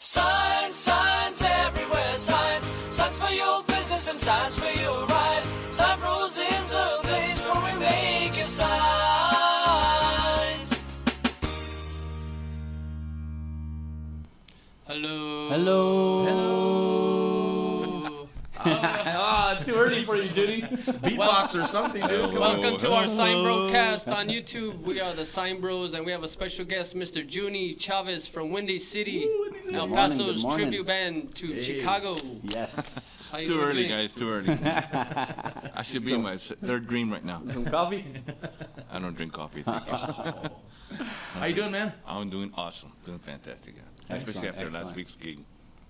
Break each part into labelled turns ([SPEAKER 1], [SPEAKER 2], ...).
[SPEAKER 1] Signs, signs everywhere, signs. Signs for your business and signs for your ride. SignBro's is the place where we make your signs. Hello.
[SPEAKER 2] Hello.
[SPEAKER 3] Too early for you, Junie.
[SPEAKER 4] Beatbox or something, dude.
[SPEAKER 1] Welcome to our SignBroCast on YouTube. We are the SignBros, and we have a special guest, Mr. Junie Chavez from Windy City, El Paso's
[SPEAKER 2] Good morning.
[SPEAKER 1] tribute band to Chicago.
[SPEAKER 2] Yes.
[SPEAKER 1] How you
[SPEAKER 4] Too
[SPEAKER 1] doing,
[SPEAKER 4] early,
[SPEAKER 1] Junie?
[SPEAKER 4] guys. Too early. I should be in my third dream right now.
[SPEAKER 2] Some coffee?
[SPEAKER 4] I don't drink coffee. Thank you.
[SPEAKER 3] How you doing, man?
[SPEAKER 4] I'm doing awesome. Doing fantastic. Yeah. Especially after last week's gig.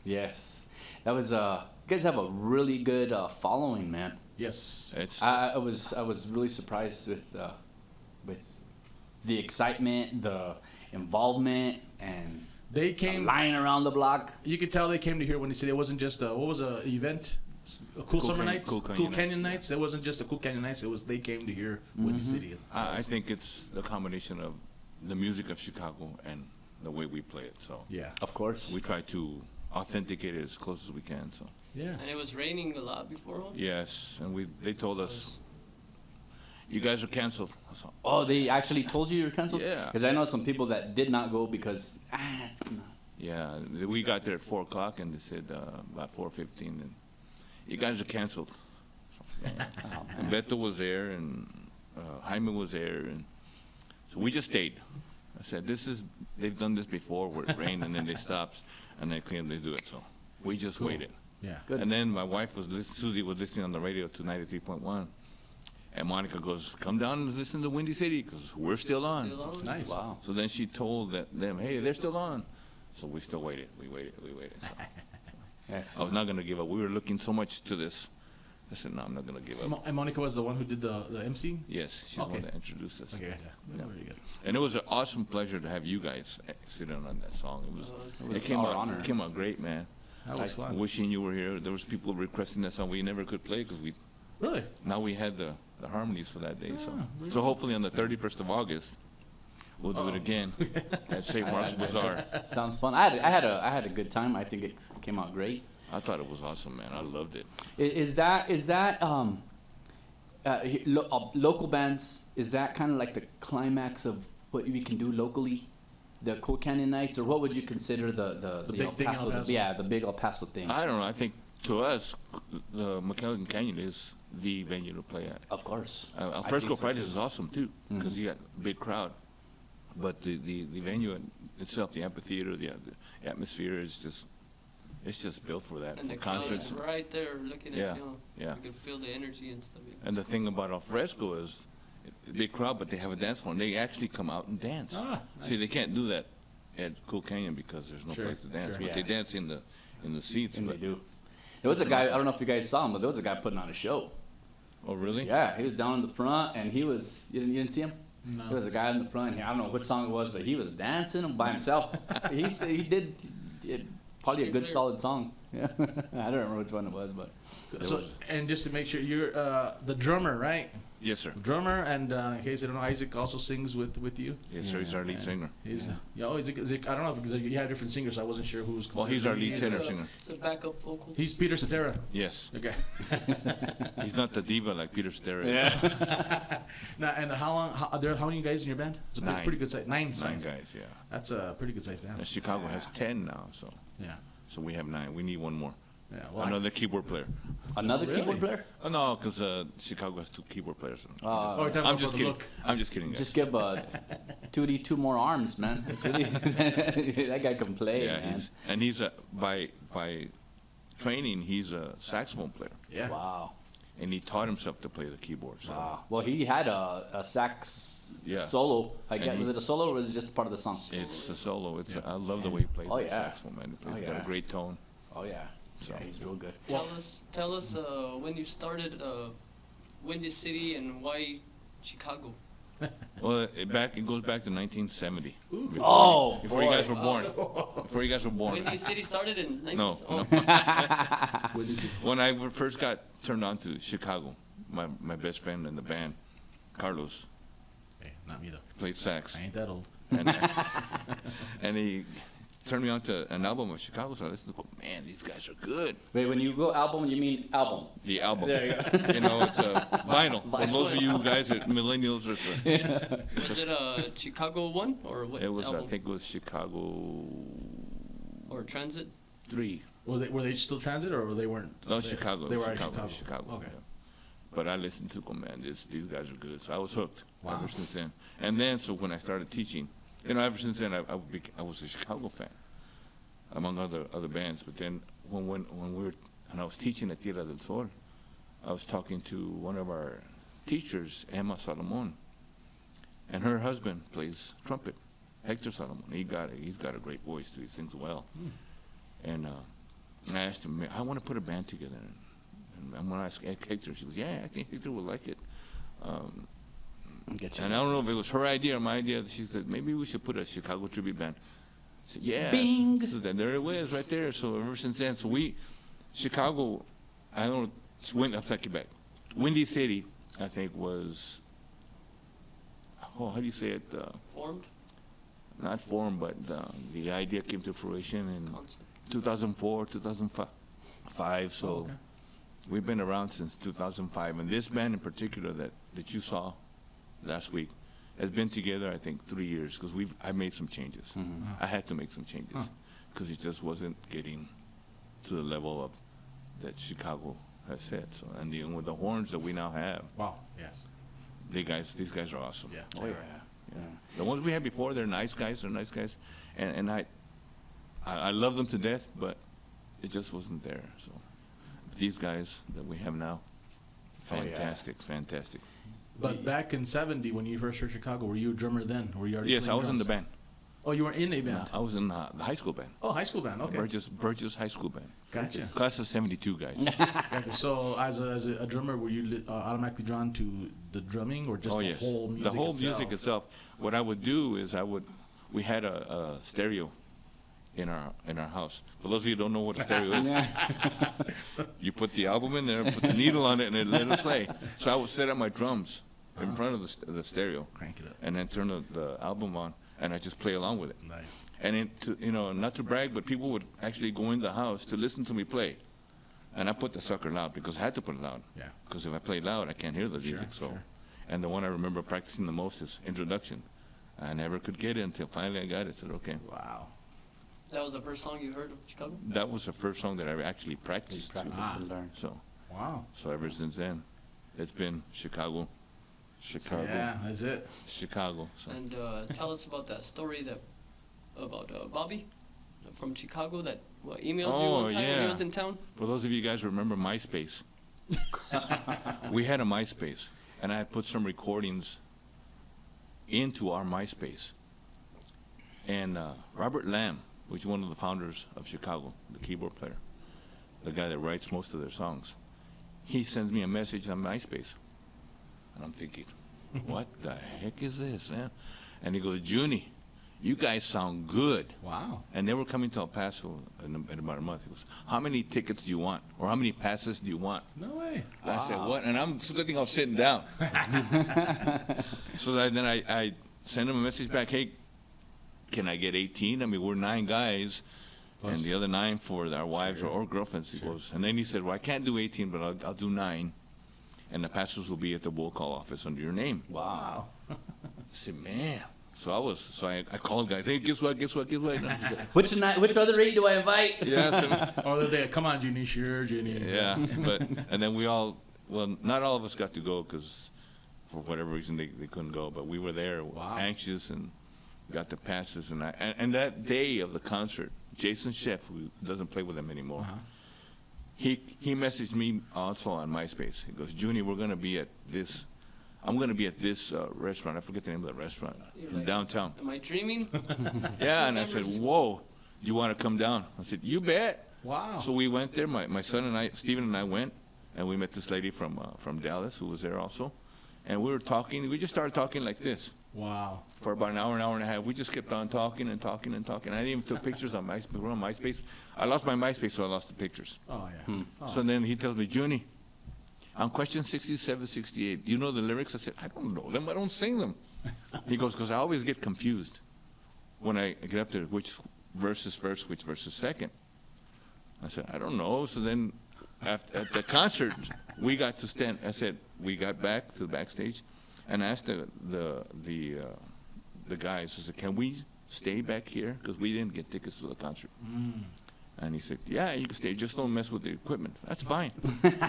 [SPEAKER 2] Yes. That was you guys have a really good following, man.
[SPEAKER 3] Yes.
[SPEAKER 4] It's
[SPEAKER 2] I was really surprised with the excitement, the involvement, and
[SPEAKER 3] They came.
[SPEAKER 2] lying around the block.
[SPEAKER 3] You could tell they came to hear when they said it wasn't just what was a event, a cool summer
[SPEAKER 4] Canyon-
[SPEAKER 3] nights,
[SPEAKER 4] Cool
[SPEAKER 3] cool
[SPEAKER 4] Canyon
[SPEAKER 3] Canyon
[SPEAKER 4] Nights,
[SPEAKER 3] nights. It wasn't just a cool Canyon nights. It was they came to hear Windy City.
[SPEAKER 4] I think it's the combination of the music of Chicago and the way we play it. So
[SPEAKER 3] Yeah.
[SPEAKER 2] Of course.
[SPEAKER 4] we try to authenticate it as close as we can. So
[SPEAKER 3] Yeah.
[SPEAKER 1] And it was raining a lot before.
[SPEAKER 4] yes, and they told us you guys are canceled. So,
[SPEAKER 2] Oh, they actually told you you're canceled?
[SPEAKER 4] Yeah.
[SPEAKER 2] Because I know some people that did not go because it's gonna.
[SPEAKER 4] yeah, we got there at 4:00 and they said about 4:15 and you guys are canceled. So, yeah.
[SPEAKER 2] Oh,
[SPEAKER 4] And
[SPEAKER 2] man.
[SPEAKER 4] Beto was there and Jaime was there and so we just stayed. I said, they've done this before where it rained and then they stops and they claim they do it. So we just
[SPEAKER 3] Cool.
[SPEAKER 4] waited.
[SPEAKER 3] Yeah.
[SPEAKER 2] Good.
[SPEAKER 4] And then my wife Susie was listening on the radio to 93.1 and Monica goes, come down and listen to Windy City because we're still on.
[SPEAKER 1] Still on?
[SPEAKER 3] Nice.
[SPEAKER 2] Wow.
[SPEAKER 4] So then she told them, hey, they're still on. So we still waited. We waited. So I
[SPEAKER 2] Excellent.
[SPEAKER 4] was not going to give up. We were looking so much to this. I said, no, I'm not going to give up.
[SPEAKER 3] And Monica was the one who did the MC.
[SPEAKER 4] Yes, she's the one
[SPEAKER 3] Okay.
[SPEAKER 4] that introduced us.
[SPEAKER 3] Okay. Yeah. Very good.
[SPEAKER 4] And it was an awesome pleasure to have you guys sitting on that song. It was,
[SPEAKER 2] It was our honor.
[SPEAKER 4] It came out great, man.
[SPEAKER 3] That was fun.
[SPEAKER 4] Wishing you were here. There was people requesting that song we never could play because
[SPEAKER 3] Really?
[SPEAKER 4] now we had the harmonies for that day.
[SPEAKER 3] Ah,
[SPEAKER 4] So hopefully on the 31st of August, we'll do it again at St. Mark's Bazaar.
[SPEAKER 2] Sounds fun. I had a good time. I think it came out great.
[SPEAKER 4] I thought it was awesome, man. I loved it.
[SPEAKER 2] Is that local bands? Is that kind of like the climax of what we can do locally, the Cool Canyon Nights, or what would you consider the
[SPEAKER 3] big
[SPEAKER 2] El
[SPEAKER 3] thing in El
[SPEAKER 2] Paso?
[SPEAKER 3] Paso?
[SPEAKER 2] Yeah, the big El Paso thing.
[SPEAKER 4] I don't know. I think to us, the McKellen Canyon is the venue to play at.
[SPEAKER 2] Of course. I
[SPEAKER 4] Alfresco
[SPEAKER 2] think so,
[SPEAKER 4] Fridays
[SPEAKER 2] too.
[SPEAKER 4] is awesome too because you got a big crowd. But the venue itself, the amphitheater, the atmosphere is just built for that,
[SPEAKER 1] And
[SPEAKER 4] for
[SPEAKER 1] the crowd
[SPEAKER 4] concerts.
[SPEAKER 1] is right there looking
[SPEAKER 4] Yeah,
[SPEAKER 1] at you.
[SPEAKER 4] yeah.
[SPEAKER 1] You can feel the energy and stuff.
[SPEAKER 4] And the thing about Alfresco is, a big crowd, but they have a dance floor, and they actually come out and dance.
[SPEAKER 3] Ah,
[SPEAKER 4] See, they can't do that at Cool Canyon because there's no
[SPEAKER 3] Sure,
[SPEAKER 4] place to dance.
[SPEAKER 3] sure.
[SPEAKER 4] But they
[SPEAKER 2] Yeah.
[SPEAKER 4] dance in the seats.
[SPEAKER 2] And they
[SPEAKER 4] But,
[SPEAKER 2] do. There was a guy. I don't know if you guys saw him, but there was a guy putting on a show.
[SPEAKER 4] oh, really?
[SPEAKER 2] Yeah, he was down in the front, and he was. You didn't see him?
[SPEAKER 3] No.
[SPEAKER 2] There was a guy in the front. I don't know which song it was, but he was dancing by himself. he did probably a good solid song. Yeah, I don't remember which one it was, but
[SPEAKER 3] So, and just to make sure, you're the drummer, right?
[SPEAKER 4] Yes, sir.
[SPEAKER 3] Drummer, and in case you don't know, Isaac also sings with you.
[SPEAKER 4] Yes, sir. He's our lead singer.
[SPEAKER 3] He's I don't know if you have different singers, so I wasn't sure who was.
[SPEAKER 4] Well, he's our lead
[SPEAKER 3] considered-
[SPEAKER 4] tenor singer.
[SPEAKER 1] It's a backup vocal.
[SPEAKER 3] He's Peter Cetera.
[SPEAKER 4] Yes.
[SPEAKER 3] Okay.
[SPEAKER 4] He's not the diva like Peter Sterry.
[SPEAKER 3] Now, and how many guys in your band? It's a
[SPEAKER 4] Nine.
[SPEAKER 3] pretty good size. Nine
[SPEAKER 4] Nine
[SPEAKER 3] size.
[SPEAKER 4] guys, yeah.
[SPEAKER 3] That's a pretty good size band.
[SPEAKER 4] And Chicago has 10 now, so
[SPEAKER 3] Yeah.
[SPEAKER 4] we have 9. We need one more.
[SPEAKER 3] Yeah. Well,
[SPEAKER 4] Another keyboard player.
[SPEAKER 2] another
[SPEAKER 3] Really?
[SPEAKER 2] keyboard player.
[SPEAKER 4] Oh, no, because Chicago has 2 keyboard players.
[SPEAKER 3] oh, you're talking
[SPEAKER 4] I'm
[SPEAKER 3] about
[SPEAKER 4] just
[SPEAKER 3] the
[SPEAKER 4] kidding.
[SPEAKER 3] look.
[SPEAKER 4] I'm just kidding, guys.
[SPEAKER 2] Just give Tootie 2 more arms, man. Tootie, that guy can play,
[SPEAKER 4] Yeah,
[SPEAKER 2] man.
[SPEAKER 4] he's by training, he's a saxophone player,
[SPEAKER 3] Yeah.
[SPEAKER 2] Wow.
[SPEAKER 4] and he taught himself to play the keyboard. So
[SPEAKER 2] Wow. Well, he had a sax
[SPEAKER 4] Yeah.
[SPEAKER 2] solo. I
[SPEAKER 4] And
[SPEAKER 2] guess
[SPEAKER 4] he-
[SPEAKER 2] was it a solo or was it just part of the song?
[SPEAKER 4] it's a solo. I love the way he plays
[SPEAKER 2] Oh,
[SPEAKER 4] the
[SPEAKER 2] yeah.
[SPEAKER 4] saxophone, man. He's got
[SPEAKER 2] yeah.
[SPEAKER 4] a great tone.
[SPEAKER 2] Oh yeah.
[SPEAKER 4] So-
[SPEAKER 2] Yeah, he's real good.
[SPEAKER 1] Tell us when you started Windy City and why Chicago.
[SPEAKER 4] Well, it goes back to 1970.
[SPEAKER 2] Oh,
[SPEAKER 4] Before you
[SPEAKER 2] boy.
[SPEAKER 4] guys were born. Before you guys were born.
[SPEAKER 1] Windy City started in 19...
[SPEAKER 4] No,
[SPEAKER 1] oh.
[SPEAKER 4] When I first got turned on to Chicago, my best friend in the band, Carlos,
[SPEAKER 3] Hey, not me though.
[SPEAKER 4] played sax.
[SPEAKER 3] I ain't that old.
[SPEAKER 4] And, and he turned me on to an album of Chicago, so I listened to, man, these guys are good.
[SPEAKER 2] Wait, when you go album, you mean album?
[SPEAKER 4] The album.
[SPEAKER 2] There you go.
[SPEAKER 4] You know, it's a vinyl. For those of you guys that millennials,
[SPEAKER 5] Was it a Chicago one or what?
[SPEAKER 4] it was,
[SPEAKER 5] album?
[SPEAKER 4] I think it was Chicago
[SPEAKER 5] Or Transit?
[SPEAKER 4] 3.
[SPEAKER 3] Were they still transit or they weren't?
[SPEAKER 4] No, Chicago.
[SPEAKER 3] They were at
[SPEAKER 4] Chicago.
[SPEAKER 3] Chicago. Okay.
[SPEAKER 4] Yeah. But I listened to them, man. These guys are good. So I was hooked
[SPEAKER 3] Wow.
[SPEAKER 4] ever since then. And then, so when I started teaching, you know, ever since then, I was a Chicago fan, among other bands. But then when I was teaching at Tierra del Sol, I was talking to one of our teachers, Emma Salomon, and her husband plays trumpet, Hector Salomon. He's got a great voice too. He sings well. And I asked him, I want to put a band together. And I'm going to ask Hector. She goes, yeah, I think Hector would like it. And I don't know if it was her idea or my idea. She said, maybe we should put a Chicago tribute band. I said, yeah.
[SPEAKER 2] Bing.
[SPEAKER 4] So then there it was right there. So ever since then, so Chicago, I don't know, I'll take it back. Windy City, I think, was, how do you say it?
[SPEAKER 5] Formed?
[SPEAKER 4] Not formed, but the idea came to fruition in
[SPEAKER 5] Concept?
[SPEAKER 4] 2004, 2005. So
[SPEAKER 3] Okay.
[SPEAKER 4] we've been around since 2005. And this band in particular that you saw last week has been together, I think, 3 years, because I made some changes. I had to make some changes because it just wasn't getting to the level of that Chicago has set. So, and with the horns that we now have,
[SPEAKER 3] Wow. Yes.
[SPEAKER 4] these guys are awesome.
[SPEAKER 3] Yeah.
[SPEAKER 2] Oh, yeah.
[SPEAKER 4] Yeah. The ones we had before, they're nice guys. And I love them to death, but it just wasn't there. So these guys that we have now, fantastic.
[SPEAKER 3] But back in '70, when you first heard Chicago, were you a drummer then? Were you already?
[SPEAKER 4] Yes, I
[SPEAKER 3] playing
[SPEAKER 4] was in the
[SPEAKER 3] drums?
[SPEAKER 4] band.
[SPEAKER 3] Oh, you were in a band.
[SPEAKER 4] I was in the high school band.
[SPEAKER 3] Oh, high school band. Okay.
[SPEAKER 4] Burgess High School band.
[SPEAKER 3] Gotcha.
[SPEAKER 4] Class of 72 guys.
[SPEAKER 3] Gotcha. So, as a drummer, were you automatically drawn to the drumming or just
[SPEAKER 4] Oh,
[SPEAKER 3] the
[SPEAKER 4] yes.
[SPEAKER 3] whole music
[SPEAKER 4] The whole
[SPEAKER 3] itself?
[SPEAKER 4] music itself. What I would do is we had a stereo in our house. For those of you who don't know what a stereo is, you put the album in there, put the needle on it, and it let it play. So I would set up my drums in front of the stereo,
[SPEAKER 3] Crank it up.
[SPEAKER 4] and then turn the album on, and I just play along with it.
[SPEAKER 3] Nice.
[SPEAKER 4] And not to brag, but people would actually go in the house to listen to me play. And I put the sucker loud because I had to put it loud.
[SPEAKER 3] Yeah.
[SPEAKER 4] Because if I play loud, I can't hear the music. So,
[SPEAKER 3] sure.
[SPEAKER 4] And the one I remember practicing the most is Introduction. I never could get it until finally I got it. I said, okay.
[SPEAKER 3] Wow.
[SPEAKER 5] That was the first song you heard of Chicago?
[SPEAKER 4] That was the first song that I actually practiced.
[SPEAKER 2] Practice and learn.
[SPEAKER 3] Wow.
[SPEAKER 4] So ever since then, it's been Chicago.
[SPEAKER 3] Yeah, that's it.
[SPEAKER 4] Chicago. So.
[SPEAKER 5] And tell us about that story about Bobby from Chicago that emailed you one time when he was in town.
[SPEAKER 4] For those of you guys who remember MySpace, we had a MySpace, and I had put some recordings into our MySpace. And Robert Lamb, which is one of the founders of Chicago, the keyboard player, the guy that writes most of their songs, he sends me a message on MySpace. And I'm thinking, what the heck is this, man? And he goes, Junie, you guys sound good.
[SPEAKER 3] Wow.
[SPEAKER 4] And they were coming to El Paso in about a month. He goes, how many tickets do you want? Or how many passes do you want?
[SPEAKER 3] No way.
[SPEAKER 4] I said, what? And I'm so good thing I was sitting down. So then I sent him a message back, hey, can I get 18? I mean, we're 9 guys, and the other 9 for our wives or girlfriends. He goes, and then he said, well, I can't do 18, but I'll do 9. And the passes will be at the Will Call office under your name.
[SPEAKER 3] Wow.
[SPEAKER 4] I said, man. So I called guys. Hey, guess what?
[SPEAKER 2] Which other rate do I invite?
[SPEAKER 4] Yes.
[SPEAKER 3] Or they come on, Junie, sure, Junie.
[SPEAKER 4] Yeah. And then not all of us got to go because for whatever reason they couldn't go. But we were there, anxious, and got the passes. And that day of the concert, Jason Sheff, who doesn't play with them anymore, he messaged me also on MySpace. He goes, Junie, I'm going to be at this restaurant. I forget the name of the restaurant in downtown.
[SPEAKER 5] Am I dreaming?
[SPEAKER 4] Yeah, and I said, whoa, do you want to come down? I said, you bet.
[SPEAKER 3] Wow.
[SPEAKER 4] So we went there. My son and I, Steven and I went, and we met this lady from Dallas who was there also. And we were talking. We just started talking like this.
[SPEAKER 3] Wow.
[SPEAKER 4] For about an hour and a half. We just kept on talking and talking and talking. I didn't even took pictures on MySpace. We're on MySpace. I lost my MySpace, so I lost the pictures.
[SPEAKER 3] Oh, yeah. Oh.
[SPEAKER 4] So then he tells me, Junie, on question 67, 68, do you know the lyrics? I said, I don't know them. I don't sing them. He goes, because I always get confused when I get up there, which verse is first, which verse is second? I said, I don't know. So then at the concert, we got to stand. I said, we got back to the backstage and asked the guys, I said, can we stay back here? Because we didn't get tickets to the concert. And he said, yeah, you can stay. Just don't mess with the equipment. That's fine.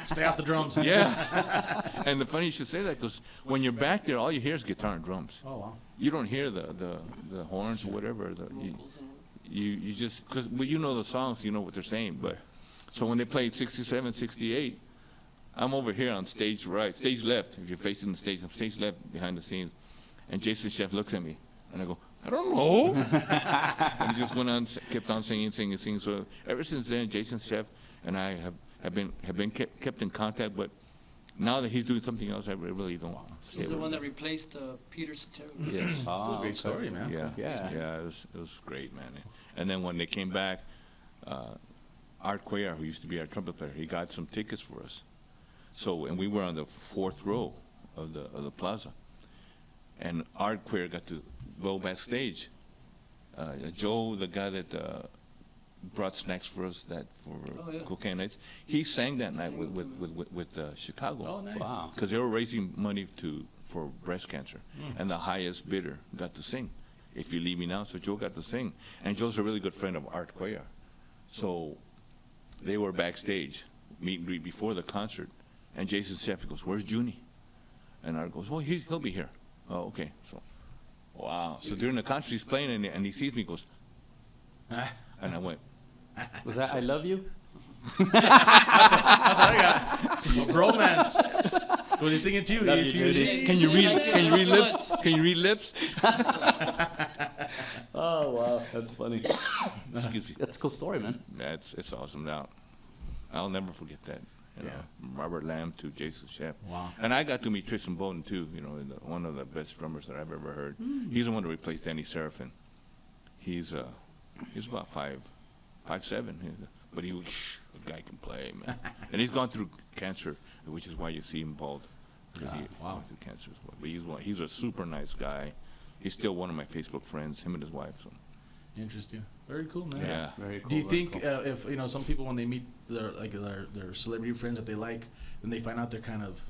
[SPEAKER 3] Stay off the drums.
[SPEAKER 4] Yeah. And the funny you should say that, because when you're back there, all you hear is guitar and drums.
[SPEAKER 3] Oh, wow.
[SPEAKER 4] You don't hear the horns or whatever.
[SPEAKER 5] Vocals and
[SPEAKER 4] You just, because you know the songs, you know what they're saying. But so when they played 67, 68, I'm over here on stage right, stage left. If you're facing the stage, I'm stage left behind the scenes. And Jason Chef looks at me, and I go, I don't know. And he just went on, kept on singing. So ever since then, Jason Chef and I have been kept in contact. But now that he's doing something else, I really don't stay
[SPEAKER 5] He's the
[SPEAKER 4] with
[SPEAKER 5] one
[SPEAKER 4] him.
[SPEAKER 5] that replaced Peter Cetera.
[SPEAKER 4] Yes.
[SPEAKER 2] Oh,
[SPEAKER 3] Great story, man.
[SPEAKER 4] Yeah, it was great, man. And then when they came back, Art Cuellar, who used to be our trumpet player, he got some tickets for us. So, and we were on the fourth row of the plaza, and Art Cuellar got to go backstage. Joe, the guy that brought snacks for us for cocaine nights, he sang that night with Chicago.
[SPEAKER 3] Oh, nice.
[SPEAKER 2] Wow.
[SPEAKER 4] Because they were raising money for breast cancer, and the highest bidder got to sing. If You Leave Me Now, so Joe got to sing, and Joe's a really good friend of Art Cuellar. So they were backstage, meet and greet before the concert, and Jason Chef goes, "Where's Junie?" And Art goes, "Well, he'll be here." Oh, okay. So, wow. So during the concert, he's playing, and he sees me, goes, and I went,
[SPEAKER 2] Was that I Love You?
[SPEAKER 3] That's what I got. Some bromance. Was he singing to you?
[SPEAKER 2] Love
[SPEAKER 3] If
[SPEAKER 2] you, Judy.
[SPEAKER 4] "Can you read
[SPEAKER 5] Too
[SPEAKER 4] lips?
[SPEAKER 5] much.
[SPEAKER 4] Can you read lips?"
[SPEAKER 2] Oh, wow. That's funny.
[SPEAKER 4] Excuse me.
[SPEAKER 2] That's a cool story, man.
[SPEAKER 4] It's awesome. Now, I'll never forget that. You know, Robert Lamb to Jason Chef.
[SPEAKER 3] Wow.
[SPEAKER 4] And I got to meet Tristan Bowden too. You know, one of the best drummers that I've ever heard. He's the one that replaced Danny Serafin. He's about 5'7", but the guy can play, man. And he's gone through cancer, which is why you see him bald. Because he went through cancer as well. But he's a super nice guy. He's still one of my Facebook friends, him and his wife. So
[SPEAKER 3] Interesting. Very cool, man.
[SPEAKER 4] yeah.
[SPEAKER 2] Very cool.
[SPEAKER 3] Do you
[SPEAKER 2] very
[SPEAKER 3] think
[SPEAKER 2] cool.
[SPEAKER 3] if some people when they meet their celebrity friends that they like, then they find out they're kind of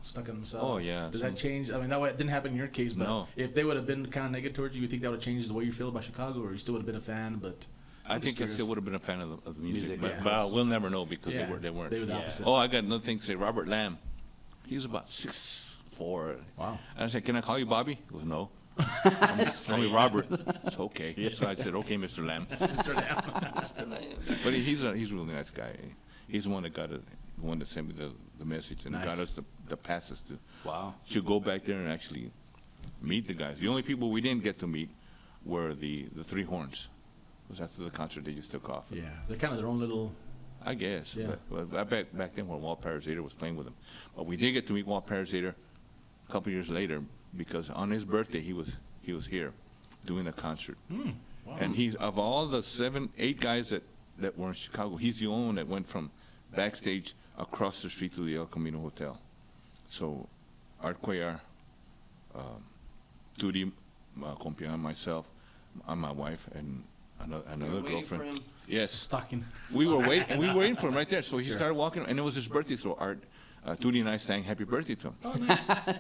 [SPEAKER 3] stuck in themselves?
[SPEAKER 4] Oh, yeah.
[SPEAKER 3] Does that change? I mean, that didn't happen in your case, but
[SPEAKER 4] No.
[SPEAKER 3] if they would have been kind of negative towards you, you think that would have changed the way you feel about Chicago, or you still would have been a fan? But
[SPEAKER 4] I think I
[SPEAKER 3] curious.
[SPEAKER 4] still would have been a fan of the music,
[SPEAKER 2] Music,
[SPEAKER 4] but we'll never know because
[SPEAKER 3] Yeah.
[SPEAKER 4] they weren't.
[SPEAKER 3] They were the
[SPEAKER 2] Yeah.
[SPEAKER 3] opposite.
[SPEAKER 4] Oh, I got another thing to say. Robert Lamb, he's about 6'4".
[SPEAKER 3] Wow.
[SPEAKER 4] And I said, "Can I call you Bobby?" He goes, "No." Call me Robert. It's okay. So I said, "Okay, Mr. Lamb."
[SPEAKER 5] Mr. Lamb.
[SPEAKER 4] But he's a really nice guy. He's the one that sent me the message and
[SPEAKER 3] Nice.
[SPEAKER 4] got us the passes
[SPEAKER 2] Wow.
[SPEAKER 4] to go back there and actually meet the guys. The only people we didn't get to meet were the Three Horns. Because after the concert, they just took off.
[SPEAKER 3] Yeah, they're kind of their own little.
[SPEAKER 4] I guess.
[SPEAKER 3] Yeah.
[SPEAKER 4] But I back then when Walt Parazater was playing with them. But we did get to meet Walt Parazater a couple years later because on his birthday he was here doing a concert.
[SPEAKER 3] Wow.
[SPEAKER 4] And he's of all the 8 guys that were in Chicago, he's the only one that went from backstage across the street to the El Camino Hotel. So Art Cuellar, Turi Compian, myself, and my wife, and another
[SPEAKER 5] Waiting for
[SPEAKER 4] girlfriend.
[SPEAKER 5] him.
[SPEAKER 4] Yes.
[SPEAKER 3] Stalking.
[SPEAKER 4] We were waiting for him right there. So he started walking, and it was his birthday. So Turi and I sang "Happy Birthday" to him,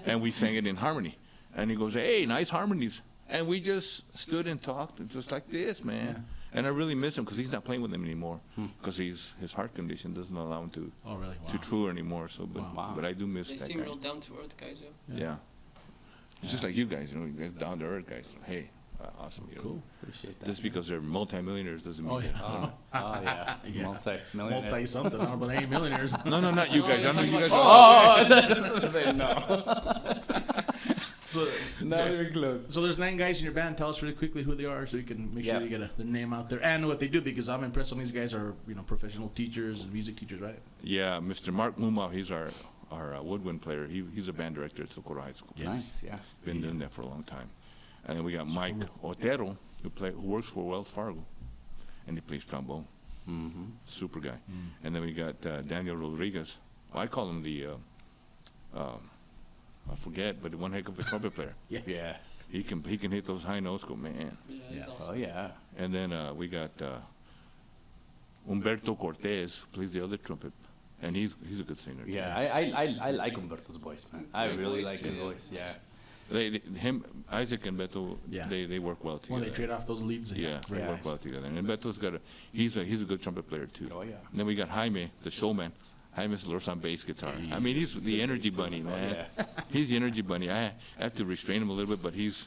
[SPEAKER 4] and we sang it in harmony. And he goes, "Hey, nice harmonies." And we just stood and talked, just like this, man.
[SPEAKER 3] Yeah.
[SPEAKER 4] And I really miss him because he's not playing with them anymore because his heart condition doesn't allow him to
[SPEAKER 3] Oh, really? Wow.
[SPEAKER 4] tour anymore. So,
[SPEAKER 2] Wow.
[SPEAKER 4] but I do miss
[SPEAKER 5] They
[SPEAKER 4] that
[SPEAKER 5] seem
[SPEAKER 4] guy.
[SPEAKER 5] real down to earth guys, yeah.
[SPEAKER 4] Yeah. It's just like you guys, you guys down to earth guys. Hey, awesome.
[SPEAKER 3] Cool.
[SPEAKER 2] Appreciate that.
[SPEAKER 4] Just because they're multimillionaires doesn't mean
[SPEAKER 3] Oh,
[SPEAKER 4] that.
[SPEAKER 3] yeah.
[SPEAKER 2] Oh, yeah.
[SPEAKER 3] Yeah.
[SPEAKER 2] Multi-millionaire.
[SPEAKER 3] Multi something. I don't know, but ain't millionaires.
[SPEAKER 4] No, not you guys. I know you guys. So,
[SPEAKER 2] Not even close.
[SPEAKER 3] So there's 9 guys in your band. Tell us really quickly who they are, so you can make sure
[SPEAKER 2] Yeah.
[SPEAKER 3] you get their name out there and what they do. Because I'm impressed. Some of these guys are professional teachers and music teachers, right?
[SPEAKER 4] yeah, Mr. Mark Mumau, he's our woodwind player. He's a band director at Socorro High School.
[SPEAKER 2] Nice, yeah.
[SPEAKER 4] Been doing that for a long time. And then we got Mike Otero, who works for Wells Fargo, and he plays trombone.
[SPEAKER 2] Mm-hmm.
[SPEAKER 4] Super guy. And then we got Daniel Rodriguez. Well, I call him the I forget, but one heck of a trumpet player.
[SPEAKER 2] Yes.
[SPEAKER 4] He can hit those high notes. Go, man.
[SPEAKER 5] Yeah, he's awesome.
[SPEAKER 2] Oh yeah.
[SPEAKER 4] And then we got Humberto Cortez plays the other trumpet, and he's a good singer.
[SPEAKER 2] Yeah, I like Humberto's voice, man. I
[SPEAKER 5] Great
[SPEAKER 2] really
[SPEAKER 5] voice,
[SPEAKER 2] like his
[SPEAKER 5] too,
[SPEAKER 2] voice. Yeah.
[SPEAKER 4] Him, Isaac and Beto,
[SPEAKER 3] Yeah.
[SPEAKER 4] they work well together.
[SPEAKER 3] When they trade off those leads.
[SPEAKER 4] Yeah, they
[SPEAKER 2] Yeah.
[SPEAKER 4] work well together. And Beto's he's a good trumpet player too.
[SPEAKER 2] Oh, yeah.
[SPEAKER 4] And then we got Jaime, the showman. Jaime's lures on bass guitar. I mean, he's the energy bunny, man.
[SPEAKER 2] Yeah.
[SPEAKER 4] He's the energy bunny. I have to restrain him a little bit, but he's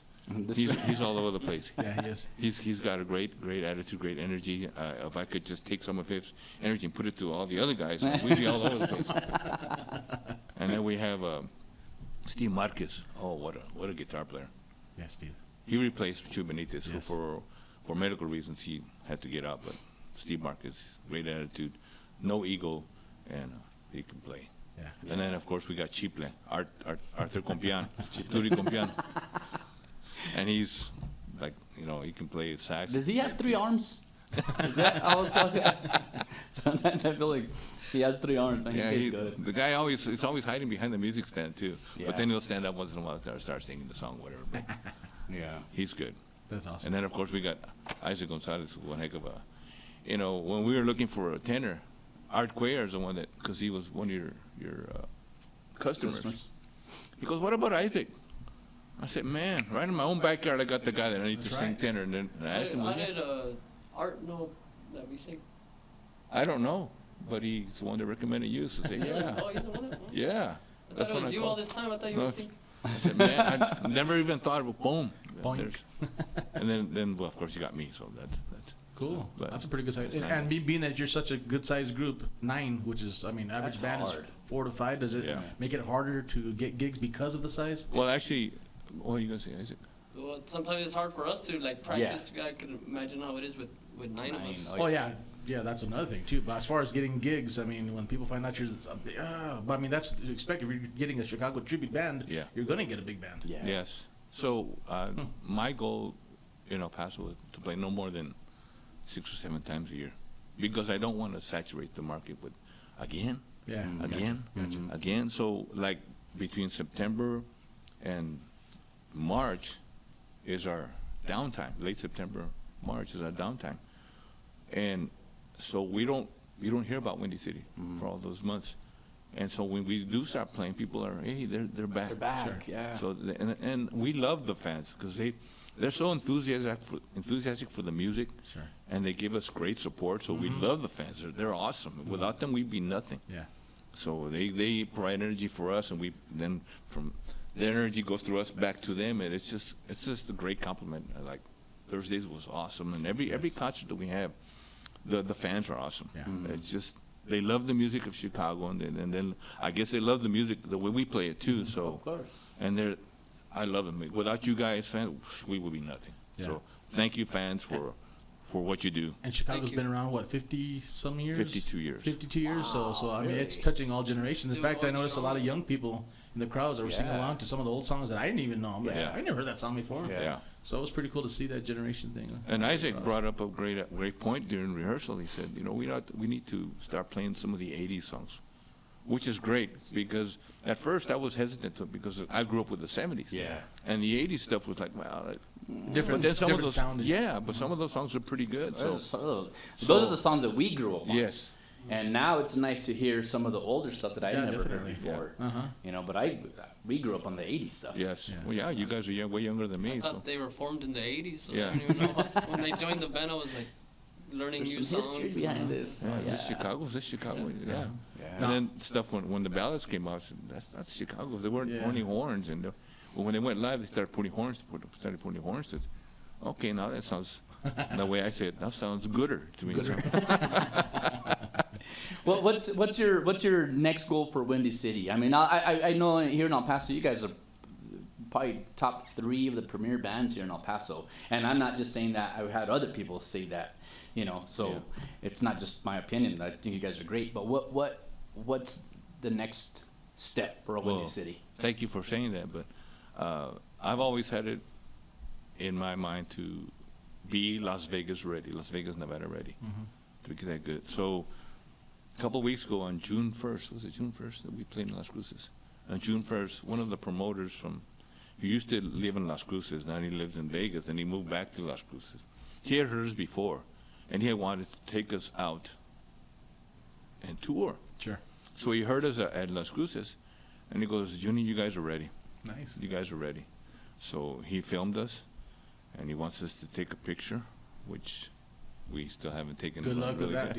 [SPEAKER 4] all over the place.
[SPEAKER 3] Yeah, he is.
[SPEAKER 4] He's got a great attitude, great energy. If I could just take some of his energy and put it to all the other guys, we'd be all over the place. And then we have Steve Marquez. Oh, what a guitar player.
[SPEAKER 3] Yeah, Steve.
[SPEAKER 4] He replaced Chu Benitez.
[SPEAKER 3] Yes.
[SPEAKER 4] For medical reasons, he had to get out. But Steve Marquez, great attitude, no ego, and he can play.
[SPEAKER 3] Yeah.
[SPEAKER 4] And then, of course, we got Chiple, Arthur Compian, Turi Compian. And he's like, he can play sax.
[SPEAKER 2] Does he have 3 arms? Is that sometimes I feel like he has 3 arms. Man.
[SPEAKER 4] Yeah,
[SPEAKER 2] He's good.
[SPEAKER 4] the guy he's always hiding behind the music stand too.
[SPEAKER 2] Yeah.
[SPEAKER 4] But then he'll stand up once in a while and start singing the song, whatever. But
[SPEAKER 2] Yeah.
[SPEAKER 4] he's good.
[SPEAKER 3] That's awesome.
[SPEAKER 4] And then, of course, we got Isaac Gonzalez, one heck of a, when we were looking for a tenor, Art Cuellar is the one because he was one of your customers. He goes, "What about Isaac?" I said, "Man, right in my own backyard, I got the guy that I need to sing tenor." And then I asked him,
[SPEAKER 5] How did Art know that we sing?
[SPEAKER 4] "I don't know, but he's the one that recommended you." So I said, "Yeah,
[SPEAKER 5] Oh, he's the one.
[SPEAKER 4] yeah."
[SPEAKER 5] I thought it was you all this time. I thought you were
[SPEAKER 4] No,
[SPEAKER 5] thinking.
[SPEAKER 4] I said, "Man, I never even thought of a poem."
[SPEAKER 3] Boink.
[SPEAKER 4] There's- And then, well, of course, you got me. So that's
[SPEAKER 3] Cool.
[SPEAKER 4] But
[SPEAKER 3] That's a pretty good size.
[SPEAKER 4] it's
[SPEAKER 3] And,
[SPEAKER 4] nine.
[SPEAKER 3] being that you're such a good sized group, 9, which is, average
[SPEAKER 2] That's
[SPEAKER 3] band
[SPEAKER 2] hard.
[SPEAKER 3] is 4 to 5. Does it
[SPEAKER 4] Yeah.
[SPEAKER 3] make it harder to get gigs because of the size?
[SPEAKER 4] well, actually, what are you gonna say, Isaac?
[SPEAKER 5] Well, sometimes it's hard for us to practice. I could imagine how it is with 9 of us.
[SPEAKER 2] Oh,
[SPEAKER 3] Oh, yeah. Yeah, that's another thing, too. But as far as getting gigs, when people find out you're, but that's to expect. If you're getting a Chicago tribute band,
[SPEAKER 4] Yeah.
[SPEAKER 3] you're going to get a big band.
[SPEAKER 2] Yeah.
[SPEAKER 4] Yes. So my goal in El Paso is to play no more than 6 or 7 times a year, because I don't want to saturate the market with again.
[SPEAKER 3] Yeah.
[SPEAKER 4] Again. So like between September and March is our downtime. Late September, March is our downtime, and so we don't hear about Windy City for all those months. And so when we do start playing, people are, hey, they're back.
[SPEAKER 2] They're back.
[SPEAKER 3] Sure.
[SPEAKER 2] Yeah.
[SPEAKER 4] So and we love the fans because they're so enthusiastic for the music.
[SPEAKER 3] Sure.
[SPEAKER 4] And they give us great support. So we love the fans. They're awesome. Without them, we'd be nothing.
[SPEAKER 3] Yeah.
[SPEAKER 4] So they provide energy for us, and we then from their energy goes through us back to them, and it's just a great compliment. Like Thursdays was awesome, and every concert that we have, the fans are awesome.
[SPEAKER 3] Yeah.
[SPEAKER 4] It's just they love the music of Chicago, and then I guess they love the music the way we play it too. So
[SPEAKER 2] Of course.
[SPEAKER 4] and I love them. Without you guys, fans, we would be nothing.
[SPEAKER 3] Yeah.
[SPEAKER 4] So thank you, fans, for what you do.
[SPEAKER 3] And Chicago's
[SPEAKER 5] Thank you.
[SPEAKER 3] been around, 50-some years?
[SPEAKER 4] 52 years.
[SPEAKER 3] 52 years. So I mean,
[SPEAKER 2] really?
[SPEAKER 3] it's touching all generations. In
[SPEAKER 5] Still
[SPEAKER 3] fact, I
[SPEAKER 5] going
[SPEAKER 3] noticed a lot of
[SPEAKER 5] strong.
[SPEAKER 3] young people in the crowds that were singing
[SPEAKER 2] Yeah.
[SPEAKER 3] along to some of the old songs that I didn't even know. I'm like,
[SPEAKER 4] Yeah.
[SPEAKER 3] I never heard that song before.
[SPEAKER 2] Yeah.
[SPEAKER 4] Yeah.
[SPEAKER 3] So it was pretty cool to see that generation thing.
[SPEAKER 4] And Isaac brought up a great point during rehearsal. He said, we need to start playing some of the 80s songs, which is great, because at first I was hesitant to, because I grew up with the 70s.
[SPEAKER 2] Yeah.
[SPEAKER 4] And the 80s stuff was like, well,
[SPEAKER 3] Different,
[SPEAKER 4] but then some of
[SPEAKER 3] different
[SPEAKER 4] those,
[SPEAKER 3] sounding.
[SPEAKER 4] but some of those songs are pretty good. So
[SPEAKER 2] Those are the songs that we grew up on.
[SPEAKER 4] yes,
[SPEAKER 2] And now it's nice to hear some of the older stuff that I
[SPEAKER 3] Yeah,
[SPEAKER 2] never
[SPEAKER 3] definitely.
[SPEAKER 2] heard before.
[SPEAKER 3] Uh-huh.
[SPEAKER 2] But we grew up on the 80s stuff.
[SPEAKER 4] yes.
[SPEAKER 3] Yeah.
[SPEAKER 4] Well, yeah, you guys are way younger than
[SPEAKER 5] I
[SPEAKER 4] me. So
[SPEAKER 5] thought they were formed in the 80s. So
[SPEAKER 4] Yeah.
[SPEAKER 5] I don't even know when they joined the band, I was like learning
[SPEAKER 2] There's
[SPEAKER 5] new
[SPEAKER 2] some
[SPEAKER 5] songs.
[SPEAKER 2] history
[SPEAKER 5] and
[SPEAKER 2] behind
[SPEAKER 5] stuff.
[SPEAKER 2] this.
[SPEAKER 4] is this Chicago? Is this Chicago? Yeah.
[SPEAKER 2] Yeah.
[SPEAKER 4] And then stuff when the ballads came out, I said, that's Chicago. They weren't
[SPEAKER 3] Yeah.
[SPEAKER 4] only horns, and when they went live, they started putting horns. Okay, now that sounds. The way I say it, that sounds gooder to me.
[SPEAKER 2] Well, what's your next goal for Windy City? I mean, I know here in El Paso, you guys are probably top 3 of the premier bands here in El Paso, and I'm not just saying that. I've had other people say that, So
[SPEAKER 4] Yeah.
[SPEAKER 2] it's not just my opinion. I think you guys are great. But what's the next step for Windy
[SPEAKER 4] Well,
[SPEAKER 2] City?
[SPEAKER 4] Thank you for saying that, but I've always had it in my mind to be Las Vegas ready, Las Vegas, Nevada ready, to get that good. So a couple of weeks ago on June 1st, was it June 1st that we played in Las Cruces? on June 1st, one of the promoters who used to live in Las Cruces, now he lives in Vegas, and he moved back to Las Cruces. He had heard us before, and he had wanted to take us out and tour.
[SPEAKER 3] Sure.
[SPEAKER 4] So he heard us at Las Cruces, and he goes, Junie, you guys are ready.
[SPEAKER 3] Nice.
[SPEAKER 4] You guys are ready. So he filmed us, and he wants us to take a picture, which we still haven't taken.
[SPEAKER 3] Good luck with that.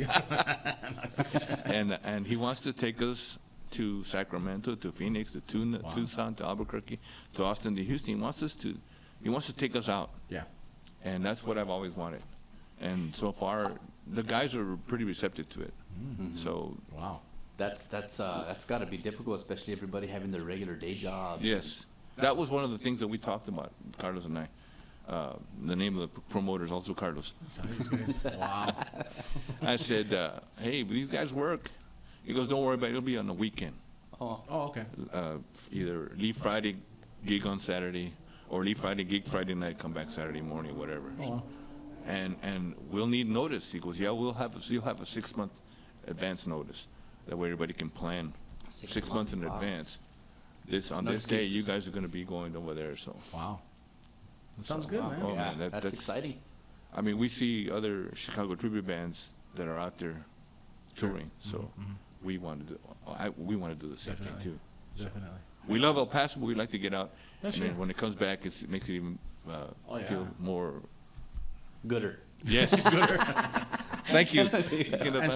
[SPEAKER 4] And he wants to take us to Sacramento, to Phoenix, to Tucson, to Albuquerque, to Austin, to Houston. He wants to take us out.
[SPEAKER 3] Yeah.
[SPEAKER 4] And that's what I've always wanted. And so far, the guys are pretty receptive to it.
[SPEAKER 2] Mm-hmm.
[SPEAKER 4] So
[SPEAKER 3] Wow.
[SPEAKER 2] That's got to be difficult, especially everybody having their regular day jobs.
[SPEAKER 4] yes, that was one of the things that we talked about, Carlos and I. The name of the promoter is also Carlos.
[SPEAKER 3] Wow.
[SPEAKER 4] I said, hey, these guys work. He goes, don't worry about it. It'll be on the weekend.
[SPEAKER 2] Oh,
[SPEAKER 3] Oh, okay.
[SPEAKER 4] Either leave Friday, gig on Saturday, or leave Friday, gig Friday night, come back Saturday morning, whatever.
[SPEAKER 3] Oh, wow.
[SPEAKER 4] And we'll need notice. He goes, yeah, you'll have a 6-month advance notice. That way everybody can plan 6 months in
[SPEAKER 2] wow.
[SPEAKER 4] advance. On
[SPEAKER 2] No
[SPEAKER 4] this day, you
[SPEAKER 2] excuses.
[SPEAKER 4] guys are going to be going over there. So,
[SPEAKER 3] Wow. That sounds good,
[SPEAKER 2] wow.
[SPEAKER 3] man.
[SPEAKER 4] Oh,
[SPEAKER 2] Yeah,
[SPEAKER 4] man,
[SPEAKER 2] that's exciting.
[SPEAKER 4] I mean, we see other Chicago tribute bands that are out there touring. So we want to do the same thing
[SPEAKER 3] Definitely.
[SPEAKER 4] too.
[SPEAKER 3] Definitely.
[SPEAKER 4] We love El Paso, but we like to get out.
[SPEAKER 3] Yeah,
[SPEAKER 4] and
[SPEAKER 3] sure.
[SPEAKER 4] then when it comes back, it makes it even
[SPEAKER 3] Oh,
[SPEAKER 4] feel
[SPEAKER 3] yeah.
[SPEAKER 4] more.
[SPEAKER 2] Gooder.
[SPEAKER 4] Yes. Thank you.
[SPEAKER 3] And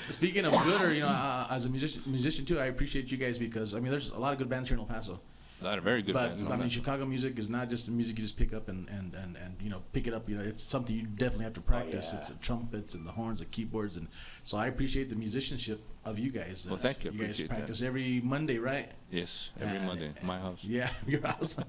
[SPEAKER 3] speaking of gooder, you know, as a musician too, I appreciate you guys because I mean, there's a lot of good bands here in El Paso.
[SPEAKER 4] A lot of very good
[SPEAKER 3] But
[SPEAKER 4] bands.
[SPEAKER 3] I mean, Chicago music is not just the music you just pick up and you know pick it up. You know, it's something you definitely have to practice.
[SPEAKER 2] yeah.
[SPEAKER 3] It's the trumpets and the horns, the keyboards, and so I appreciate the musicianship of you guys.
[SPEAKER 4] Well, thank you.
[SPEAKER 3] You guys
[SPEAKER 4] Appreciate that.
[SPEAKER 3] practice every Monday, right?
[SPEAKER 4] Yes, every
[SPEAKER 3] And-
[SPEAKER 4] Monday, my house.
[SPEAKER 3] Yeah, your house,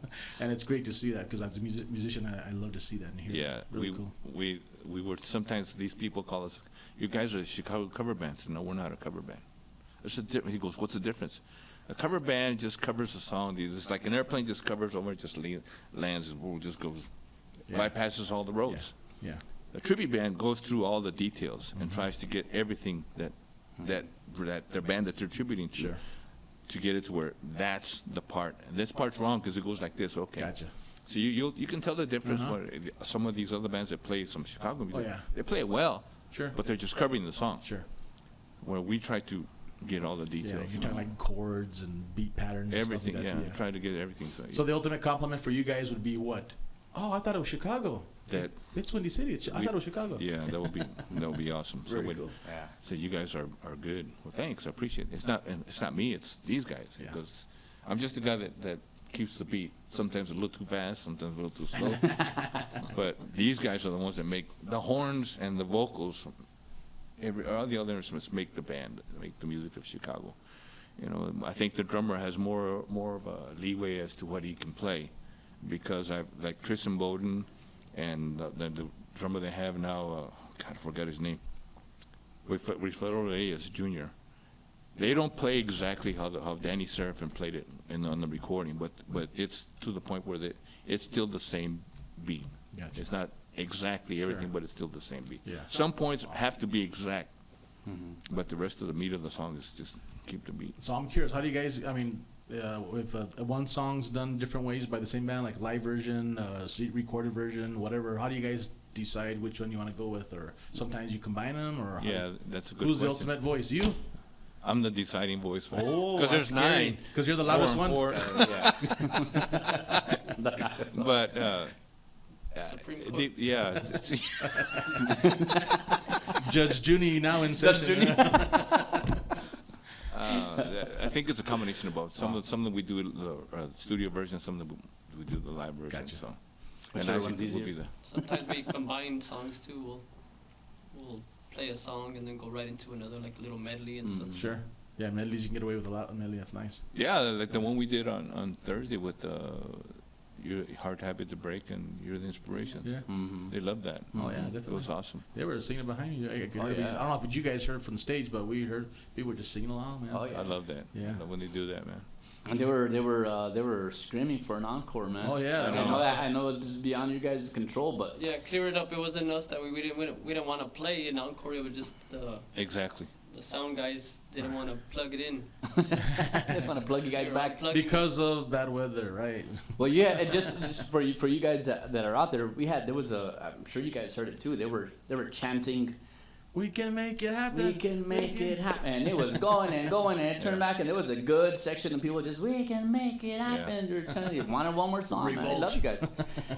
[SPEAKER 3] and it's great to see that because as a musician, I love to see that and hear.
[SPEAKER 4] Yeah,
[SPEAKER 3] it. Really cool.
[SPEAKER 4] we were sometimes these people call us, you guys are Chicago cover bands. No, we're not a cover band. He goes, what's the difference? A cover band just covers a song. It's like an airplane just covers over, just lands, and just goes,
[SPEAKER 3] Yeah.
[SPEAKER 4] bypasses all the roads.
[SPEAKER 3] Yeah.
[SPEAKER 4] A tribute band goes through all the details and tries to get everything that their band that they're tributing to,
[SPEAKER 3] Sure.
[SPEAKER 4] to get it to where that's the part. And this part's wrong because it goes like this. Okay.
[SPEAKER 3] Gotcha.
[SPEAKER 4] So you can tell the difference where some of these other bands that play some Chicago music,
[SPEAKER 3] yeah.
[SPEAKER 4] they play it well,
[SPEAKER 3] Sure.
[SPEAKER 4] but they're just covering the song.
[SPEAKER 3] Sure.
[SPEAKER 4] Where we try to get all the
[SPEAKER 3] Yeah,
[SPEAKER 4] details.
[SPEAKER 3] you're talking like chords and beat patterns.
[SPEAKER 4] everything,
[SPEAKER 3] and stuff like that,
[SPEAKER 4] try to get everything.
[SPEAKER 3] So the ultimate compliment for you guys would be what? Oh, I thought it was Chicago.
[SPEAKER 4] That-
[SPEAKER 3] It's Windy City. I thought it was Chicago.
[SPEAKER 4] yeah, that would be awesome. So
[SPEAKER 3] Very
[SPEAKER 4] we-
[SPEAKER 3] cool.
[SPEAKER 2] Yeah.
[SPEAKER 4] So you guys are good. Well, thanks. I appreciate it. It's not me. It's these guys
[SPEAKER 3] Yeah.
[SPEAKER 4] because I'm just the guy that keeps the beat. Sometimes a little too fast, sometimes a little too slow. But these guys are the ones that make the horns and the vocals. All the other instruments make the band, make the music of Chicago. You know, I think the drummer has more of a leeway as to what he can play, because like Tristan Bowden and the drummer they have now, God, I forgot his name. Rafael Reyes Jr. They don't play exactly how Danny Serafin played it on the recording, but it's to the point where it's still the same beat.
[SPEAKER 3] Gotcha.
[SPEAKER 4] It's not exactly everything,
[SPEAKER 3] Sure.
[SPEAKER 4] but it's still the same beat.
[SPEAKER 3] Yeah.
[SPEAKER 4] Some points have to be exact, but the rest of the meat of the song is just keep the beat.
[SPEAKER 3] So I'm curious, how do you guys? I mean, if one song's done different ways by the same band, like live version, street recorded version, whatever. How do you guys decide which one you want to go with, or sometimes you combine them, or how
[SPEAKER 4] Yeah, that's a good
[SPEAKER 3] who's the
[SPEAKER 4] question.
[SPEAKER 3] ultimate voice? You?
[SPEAKER 4] I'm the deciding voice.
[SPEAKER 3] Oh,
[SPEAKER 4] Because there's 9.
[SPEAKER 3] Because you're the loudest one.
[SPEAKER 4] 4 and 4. But
[SPEAKER 5] Supreme Court.
[SPEAKER 4] yeah,
[SPEAKER 3] Judge Junie now in session.
[SPEAKER 4] I think it's a combination of both. Some of them we do the studio version, some of them we do the live version.
[SPEAKER 3] Gotcha.
[SPEAKER 4] So,
[SPEAKER 2] Whichever
[SPEAKER 4] I
[SPEAKER 2] one's
[SPEAKER 4] think we'll
[SPEAKER 2] easier.
[SPEAKER 4] be the.
[SPEAKER 5] Sometimes we combine songs too. We'll play a song and then go right into another, like a little medley and stuff.
[SPEAKER 3] Sure. Yeah, medleys, you can get away with a lot of medley. That's nice.
[SPEAKER 4] Yeah, like the one we did on Thursday with Your Hard Habit to Break and You're the Inspiration.
[SPEAKER 3] Yeah.
[SPEAKER 4] They loved that.
[SPEAKER 3] Oh, yeah,
[SPEAKER 4] It
[SPEAKER 3] definitely.
[SPEAKER 4] was awesome.
[SPEAKER 3] They were singing behind you. I
[SPEAKER 2] Oh, yeah.
[SPEAKER 3] don't know if you guys heard from the stage, but we heard people were just singing along, man.
[SPEAKER 2] Oh, yeah.
[SPEAKER 4] I love that.
[SPEAKER 3] Yeah.
[SPEAKER 4] I love when they do that, man.
[SPEAKER 2] And they were screaming for an encore, man.
[SPEAKER 3] Oh, yeah,
[SPEAKER 2] I know it's beyond your guys' control, but
[SPEAKER 5] Yeah, clear it up. It wasn't us that we didn't want to play an encore. It was just
[SPEAKER 4] Exactly.
[SPEAKER 5] the sound guys didn't want to plug it in.
[SPEAKER 2] they want to plug you guys back.
[SPEAKER 3] Because of bad weather, right?
[SPEAKER 2] Well, yeah, and just for you guys that are out there, I'm sure you guys heard it too. They were chanting,
[SPEAKER 3] We can make it happen.
[SPEAKER 2] "We can make it happen," and it was going and going, and it turned back, and there was a good section of people just, "We can make it happen." They're trying to wanted one more song. Man. I love you guys.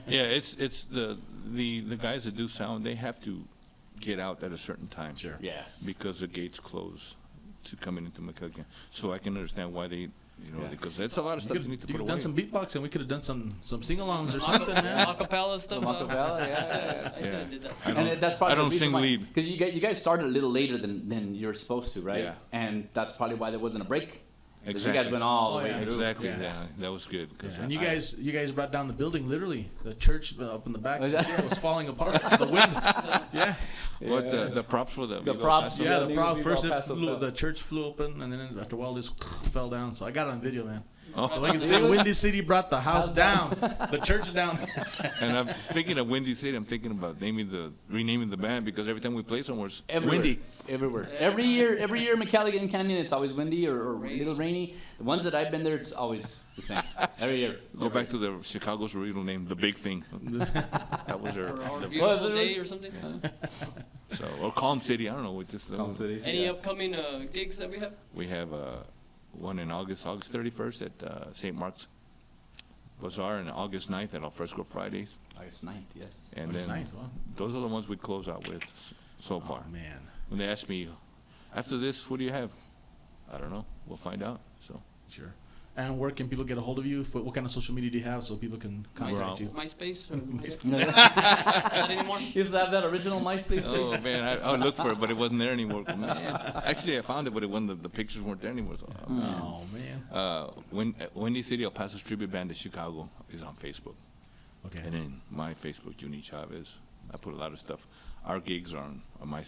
[SPEAKER 4] Yeah, it's the guys that do sound. They have to get out at a certain time.
[SPEAKER 3] Sure.
[SPEAKER 2] Yes.
[SPEAKER 4] Because the gates close to coming into McCulkin. So I can understand why they, because that's a lot of stuff you need to
[SPEAKER 3] You
[SPEAKER 4] put
[SPEAKER 3] could
[SPEAKER 4] away.
[SPEAKER 3] have done some beatboxing. We could have done some sing-alongs or something, man.
[SPEAKER 5] Acapella stuff.
[SPEAKER 2] Some acapella, yeah.
[SPEAKER 5] I should have did that.
[SPEAKER 4] I
[SPEAKER 2] That's probably
[SPEAKER 4] I don't sing lead.
[SPEAKER 2] because you guys started a little later than you're supposed to, right?
[SPEAKER 4] Yeah.
[SPEAKER 2] And that's probably why there wasn't a break. 'Cause
[SPEAKER 4] Exactly.
[SPEAKER 2] You guys went all the
[SPEAKER 3] Oh,
[SPEAKER 2] way
[SPEAKER 3] yeah.
[SPEAKER 2] through.
[SPEAKER 4] Exactly.
[SPEAKER 3] Yeah.
[SPEAKER 4] Yeah, that was good. 'Cause
[SPEAKER 3] And
[SPEAKER 4] I-
[SPEAKER 3] you guys brought down the building, literally. The church up in the back
[SPEAKER 2] Was that-
[SPEAKER 3] was falling apart. The wind. Yeah.
[SPEAKER 4] What the props for the
[SPEAKER 2] The
[SPEAKER 4] Viva
[SPEAKER 2] props,
[SPEAKER 4] Paso?
[SPEAKER 3] Yeah,
[SPEAKER 2] Yeah,
[SPEAKER 3] the problem.
[SPEAKER 2] Viva
[SPEAKER 3] First,
[SPEAKER 2] Paso fell.
[SPEAKER 3] the church flew open, and then after a while, just fell down. So I got it on video, man.
[SPEAKER 4] Oh.
[SPEAKER 3] So I can say Windy City brought the house down, the church down.
[SPEAKER 4] And I'm thinking of Windy City. I'm thinking about renaming the band because every time we play somewhere, it's
[SPEAKER 2] Everywhere.
[SPEAKER 4] windy.
[SPEAKER 2] Everywhere. Every year, McCalligan Canyon, it's always windy or a little rainy. The ones that I've been there, it's always the same. Every year.
[SPEAKER 4] Go back to the Chicago's original name, the Big Thing. That was
[SPEAKER 5] Or our
[SPEAKER 4] the,
[SPEAKER 5] beautiful
[SPEAKER 2] it?
[SPEAKER 5] day or something.
[SPEAKER 4] or Calm City. I don't know.
[SPEAKER 2] Calm City.
[SPEAKER 5] Any upcoming gigs that we have?
[SPEAKER 4] We have one in August 31st at St. Mark's Bazaar, and August 9th at Al Fresco Fridays.
[SPEAKER 2] August 9th, yes.
[SPEAKER 4] And
[SPEAKER 3] August
[SPEAKER 4] then
[SPEAKER 3] 9th, wow.
[SPEAKER 4] those are the ones we close out with so far.
[SPEAKER 3] Oh, man.
[SPEAKER 4] When they ask me, after this, what do you have? I don't know. We'll find out. So
[SPEAKER 3] Sure. And where can people get a hold of you? What kind of social media do you have so people can contact you?
[SPEAKER 5] MySpace? Or
[SPEAKER 2] You
[SPEAKER 5] not anymore?
[SPEAKER 2] used to have that original MySpace page.
[SPEAKER 4] oh man, I looked for it, but it wasn't there anymore. Man, actually, I found it, but it wasn't. The pictures weren't there anymore. So,
[SPEAKER 3] Oh, man.
[SPEAKER 4] Windy City El Paso Tribute Band of Chicago is on Facebook,
[SPEAKER 3] Okay.
[SPEAKER 4] and then my Facebook, Junie Chavez. I put a lot of stuff. Our gigs are on my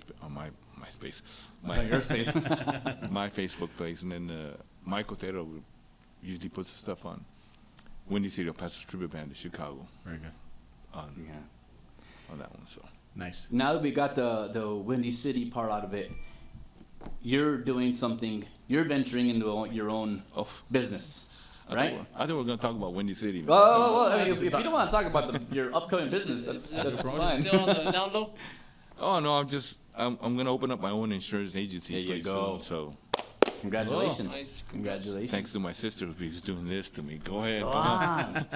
[SPEAKER 4] MySpace,
[SPEAKER 2] Your space.
[SPEAKER 4] my Facebook page, and then Mike Otero usually puts the stuff on Windy City El Paso Tribute Band of Chicago
[SPEAKER 3] Very good.
[SPEAKER 2] Yeah.
[SPEAKER 4] on that one. So
[SPEAKER 3] Nice.
[SPEAKER 2] Now that we got the Windy City part out of it, you're doing something. You're venturing into your own business, right?
[SPEAKER 4] I think we're gonna talk about Windy City. man.
[SPEAKER 2] Well, I mean, if you don't want to talk about your upcoming business, that's fine.
[SPEAKER 5] Still on the down low?
[SPEAKER 4] Oh no, I'm gonna open up my own insurance agency
[SPEAKER 2] There you
[SPEAKER 4] pretty
[SPEAKER 2] go.
[SPEAKER 4] soon. So
[SPEAKER 2] Congratulations.
[SPEAKER 5] Nice.
[SPEAKER 2] Congratulations.
[SPEAKER 4] thanks to my sister who's doing this to me. Go ahead.
[SPEAKER 2] Go
[SPEAKER 4] come on.
[SPEAKER 2] on.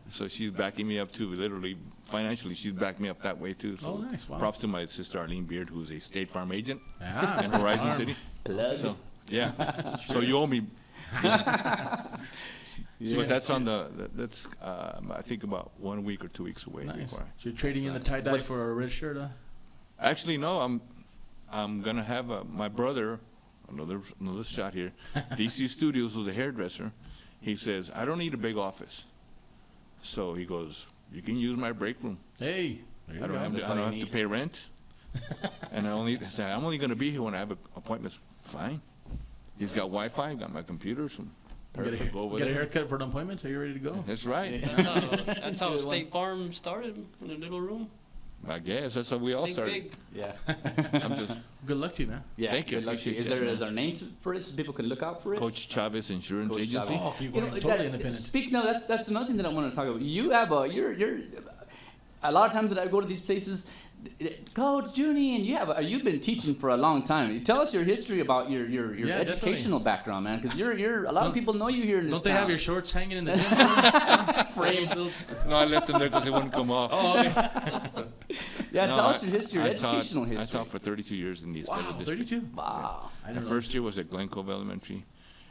[SPEAKER 4] So she's backing me up too. Literally, financially, she's backed me up that way too. So
[SPEAKER 3] Oh, nice. Wow.
[SPEAKER 4] props to my sister Arlene Beard, who's a State Farm agent
[SPEAKER 3] Ah,
[SPEAKER 4] in Horizon City.
[SPEAKER 2] Plug.
[SPEAKER 4] So yeah, so you owe me. But that's on that's I think about 1 week or 2 weeks away
[SPEAKER 3] nice.
[SPEAKER 4] before.
[SPEAKER 3] So you're trading in the tie-dye
[SPEAKER 2] What's-
[SPEAKER 3] for a red shirt, huh?
[SPEAKER 4] Actually, no, I'm gonna have my brother. Another shot here. DC Studios, who's a hairdresser. He says I don't need a big office, so he goes, you can use my break room.
[SPEAKER 3] Hey. There you
[SPEAKER 4] I don't
[SPEAKER 3] go.
[SPEAKER 4] have to,
[SPEAKER 2] That's
[SPEAKER 4] I
[SPEAKER 2] all
[SPEAKER 4] don't
[SPEAKER 2] you
[SPEAKER 4] have to
[SPEAKER 2] need.
[SPEAKER 4] pay rent, and I'm only gonna be here when I have appointments. Fine. He's got Wi-Fi. Got my computer. So
[SPEAKER 3] Get a,
[SPEAKER 4] perfect. Go over
[SPEAKER 3] get a
[SPEAKER 4] there.
[SPEAKER 3] haircut for an appointment? Are you ready to go?
[SPEAKER 4] That's right.
[SPEAKER 5] That's how
[SPEAKER 2] Good
[SPEAKER 5] State Farm started, in a little room.
[SPEAKER 4] I guess that's how we all
[SPEAKER 5] Think
[SPEAKER 4] started.
[SPEAKER 5] big.
[SPEAKER 2] Yeah.
[SPEAKER 4] I'm just
[SPEAKER 3] Good luck to you, man.
[SPEAKER 2] Yeah.
[SPEAKER 4] Thank you.
[SPEAKER 2] Good luck to you.
[SPEAKER 4] Appreciate that,
[SPEAKER 2] Is there a name for it so people can look out for it?
[SPEAKER 4] Coach Chavez Insurance
[SPEAKER 2] Coach
[SPEAKER 4] Agency.
[SPEAKER 2] Chavez.
[SPEAKER 3] Oh, you're
[SPEAKER 2] You know,
[SPEAKER 3] going totally
[SPEAKER 2] that's,
[SPEAKER 3] independent.
[SPEAKER 2] speaking of, that's another thing that I want to talk about. You have you're a lot of times that I go to these places, Coach Junie, and you've been teaching for a long time. Tell us your history about your
[SPEAKER 3] Yeah,
[SPEAKER 2] educational background, man, because you're a lot of people know you here in this
[SPEAKER 3] Don't they
[SPEAKER 2] town.
[SPEAKER 3] have your shorts hanging in the gym?
[SPEAKER 2] framed?
[SPEAKER 4] No, I left them there because they wouldn't come off.
[SPEAKER 3] Oh, okay.
[SPEAKER 2] Yeah,
[SPEAKER 4] No,
[SPEAKER 2] tell us your history, your
[SPEAKER 4] I taught-
[SPEAKER 2] educational history.
[SPEAKER 4] I taught for 32 years in the
[SPEAKER 3] Wow,
[SPEAKER 4] Estero District.
[SPEAKER 3] 32?
[SPEAKER 2] Wow.
[SPEAKER 3] I
[SPEAKER 4] The
[SPEAKER 3] don't know.
[SPEAKER 4] first year was at Glen Cove Elementary,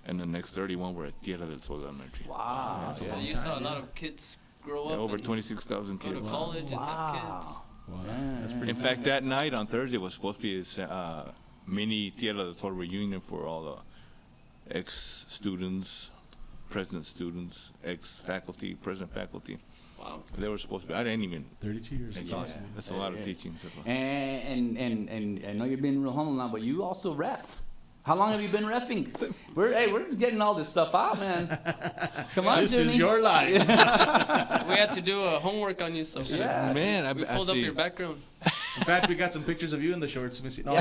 [SPEAKER 4] and the next 31 were at Tierra del Sol Elementary.
[SPEAKER 2] Wow.
[SPEAKER 3] that's a
[SPEAKER 2] Yeah.
[SPEAKER 3] long
[SPEAKER 5] You saw a lot of kids grow
[SPEAKER 4] Yeah,
[SPEAKER 5] up
[SPEAKER 4] over
[SPEAKER 5] and
[SPEAKER 4] 26,000
[SPEAKER 5] go to
[SPEAKER 4] kids.
[SPEAKER 5] college and have kids.
[SPEAKER 2] Wow.
[SPEAKER 3] Wow,
[SPEAKER 2] Yeah,
[SPEAKER 3] that's
[SPEAKER 2] yeah.
[SPEAKER 3] pretty
[SPEAKER 4] In fact, that night on Thursday was supposed to be a mini Tierra del Sol reunion for all the ex-students, present students, ex-faculty, present faculty.
[SPEAKER 5] Wow.
[SPEAKER 4] They were supposed to be. I didn't even.
[SPEAKER 3] 32 years.
[SPEAKER 4] That's
[SPEAKER 3] ago.
[SPEAKER 4] awesome. That's a lot of teaching.
[SPEAKER 2] And I know you're being real humble now, but you also ref. How long have you been reffing? We're getting all this stuff out, man. Come on,
[SPEAKER 3] This
[SPEAKER 2] Junie.
[SPEAKER 3] is your life.
[SPEAKER 5] We had to do a homework on you, so
[SPEAKER 2] Yeah.
[SPEAKER 4] Man,
[SPEAKER 5] we pulled up your background.
[SPEAKER 3] In fact, we got some pictures of you in the shorts. Let me see. No.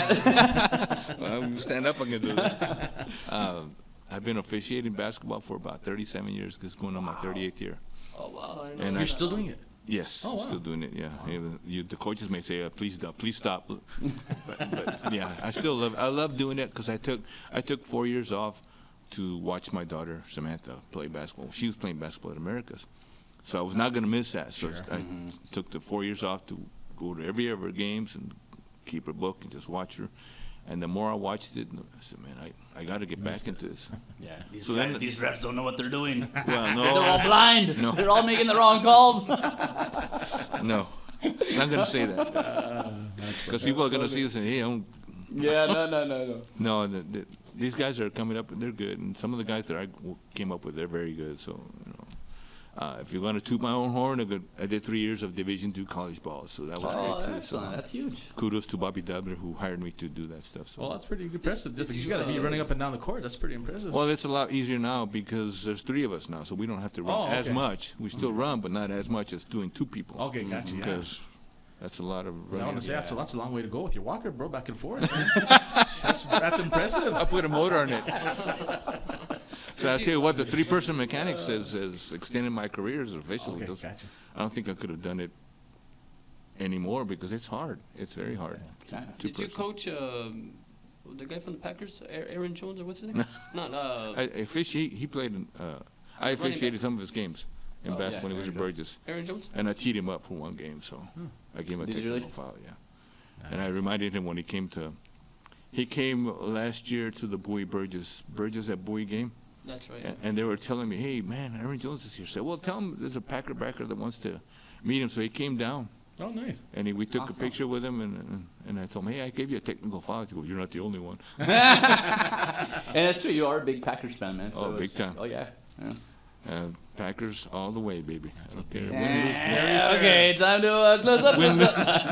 [SPEAKER 4] Well, you stand up, I can do that. I've been officiating basketball for about 37 years. It's going on my 38th year.
[SPEAKER 5] Oh wow! I know
[SPEAKER 4] And
[SPEAKER 5] that.
[SPEAKER 3] You're still doing it.
[SPEAKER 4] Yes,
[SPEAKER 3] Oh,
[SPEAKER 4] I'm
[SPEAKER 3] wow.
[SPEAKER 4] still doing it. Yeah, Even the coaches may say, "Please stop." but yeah, I love doing it because I took 4 years off to watch my daughter Samantha play basketball. She was playing basketball at Americas, so I was not going to miss that. So I took the 4 years off to go to every of her games and keep her book and just watch her. And the more I watched it, I said, "Man, I got to get back into this."
[SPEAKER 2] Yeah. These
[SPEAKER 4] So
[SPEAKER 2] guys,
[SPEAKER 4] then-
[SPEAKER 2] these refs don't know what they're doing.
[SPEAKER 4] Well,
[SPEAKER 2] They're all
[SPEAKER 4] no,
[SPEAKER 2] blind.
[SPEAKER 4] No.
[SPEAKER 2] They're all making the wrong calls.
[SPEAKER 4] no, not going to say that because people are going to see this and hey,
[SPEAKER 2] Yeah, no.
[SPEAKER 4] No, these guys are coming up and they're good, and some of the guys that I came up with, they're very good. So, if you're going to toot my own horn, I did 3 years of Division II college ball, so that was
[SPEAKER 2] Oh,
[SPEAKER 4] great too.
[SPEAKER 2] excellent.
[SPEAKER 4] So
[SPEAKER 2] That's huge.
[SPEAKER 4] kudos to Bobby Dubner who hired me to do that stuff. So.
[SPEAKER 3] Well, that's pretty impressive. You got to be running up and down the court. That's pretty impressive.
[SPEAKER 4] Well, it's a lot easier now because there's 3 of us now, so we don't have to run as
[SPEAKER 3] okay.
[SPEAKER 4] much. We still run, but not as much as doing 2 people.
[SPEAKER 3] Okay, gotcha. Yeah.
[SPEAKER 4] Because that's a lot of
[SPEAKER 3] I
[SPEAKER 4] running.
[SPEAKER 3] want to say that's a long way to go with your walker, bro, back and forth. that's impressive.
[SPEAKER 4] I put a motor on it. So I'll tell you what, the 3-person mechanics has extended my career as official.
[SPEAKER 3] Okay,
[SPEAKER 4] Those-
[SPEAKER 3] gotcha.
[SPEAKER 4] I don't think I could have done it anymore because it's hard. It's very hard.
[SPEAKER 5] Did you
[SPEAKER 4] 2-person.
[SPEAKER 5] coach the guy from the Packers, Aaron Jones, or what's his name?
[SPEAKER 4] He played in, I officiated some of his games in
[SPEAKER 5] Oh,
[SPEAKER 4] basketball when he was
[SPEAKER 2] very
[SPEAKER 4] at Burgess.
[SPEAKER 5] Aaron Jones.
[SPEAKER 4] And I teed him up for 1 game, so I gave him a
[SPEAKER 2] Did you
[SPEAKER 4] technical
[SPEAKER 2] really?
[SPEAKER 4] foul, yeah. And I reminded him when he came last year to the Burgess at Bowie game.
[SPEAKER 5] That's right.
[SPEAKER 4] And they were telling me, hey, man, Aaron Jones is here. I said, well, tell him there's a Packer backer that wants to meet him. So he came down,
[SPEAKER 3] Oh, nice.
[SPEAKER 4] and we took
[SPEAKER 2] Awesome.
[SPEAKER 4] a picture with him, and I told him, hey, I gave you a technical foul. He goes, you're not the only one.
[SPEAKER 2] And that's true. You are a big Packers fan, man.
[SPEAKER 4] Oh, big time.
[SPEAKER 2] Oh, yeah.
[SPEAKER 4] Packers all the way, baby. I don't care.
[SPEAKER 2] Okay, time to close up.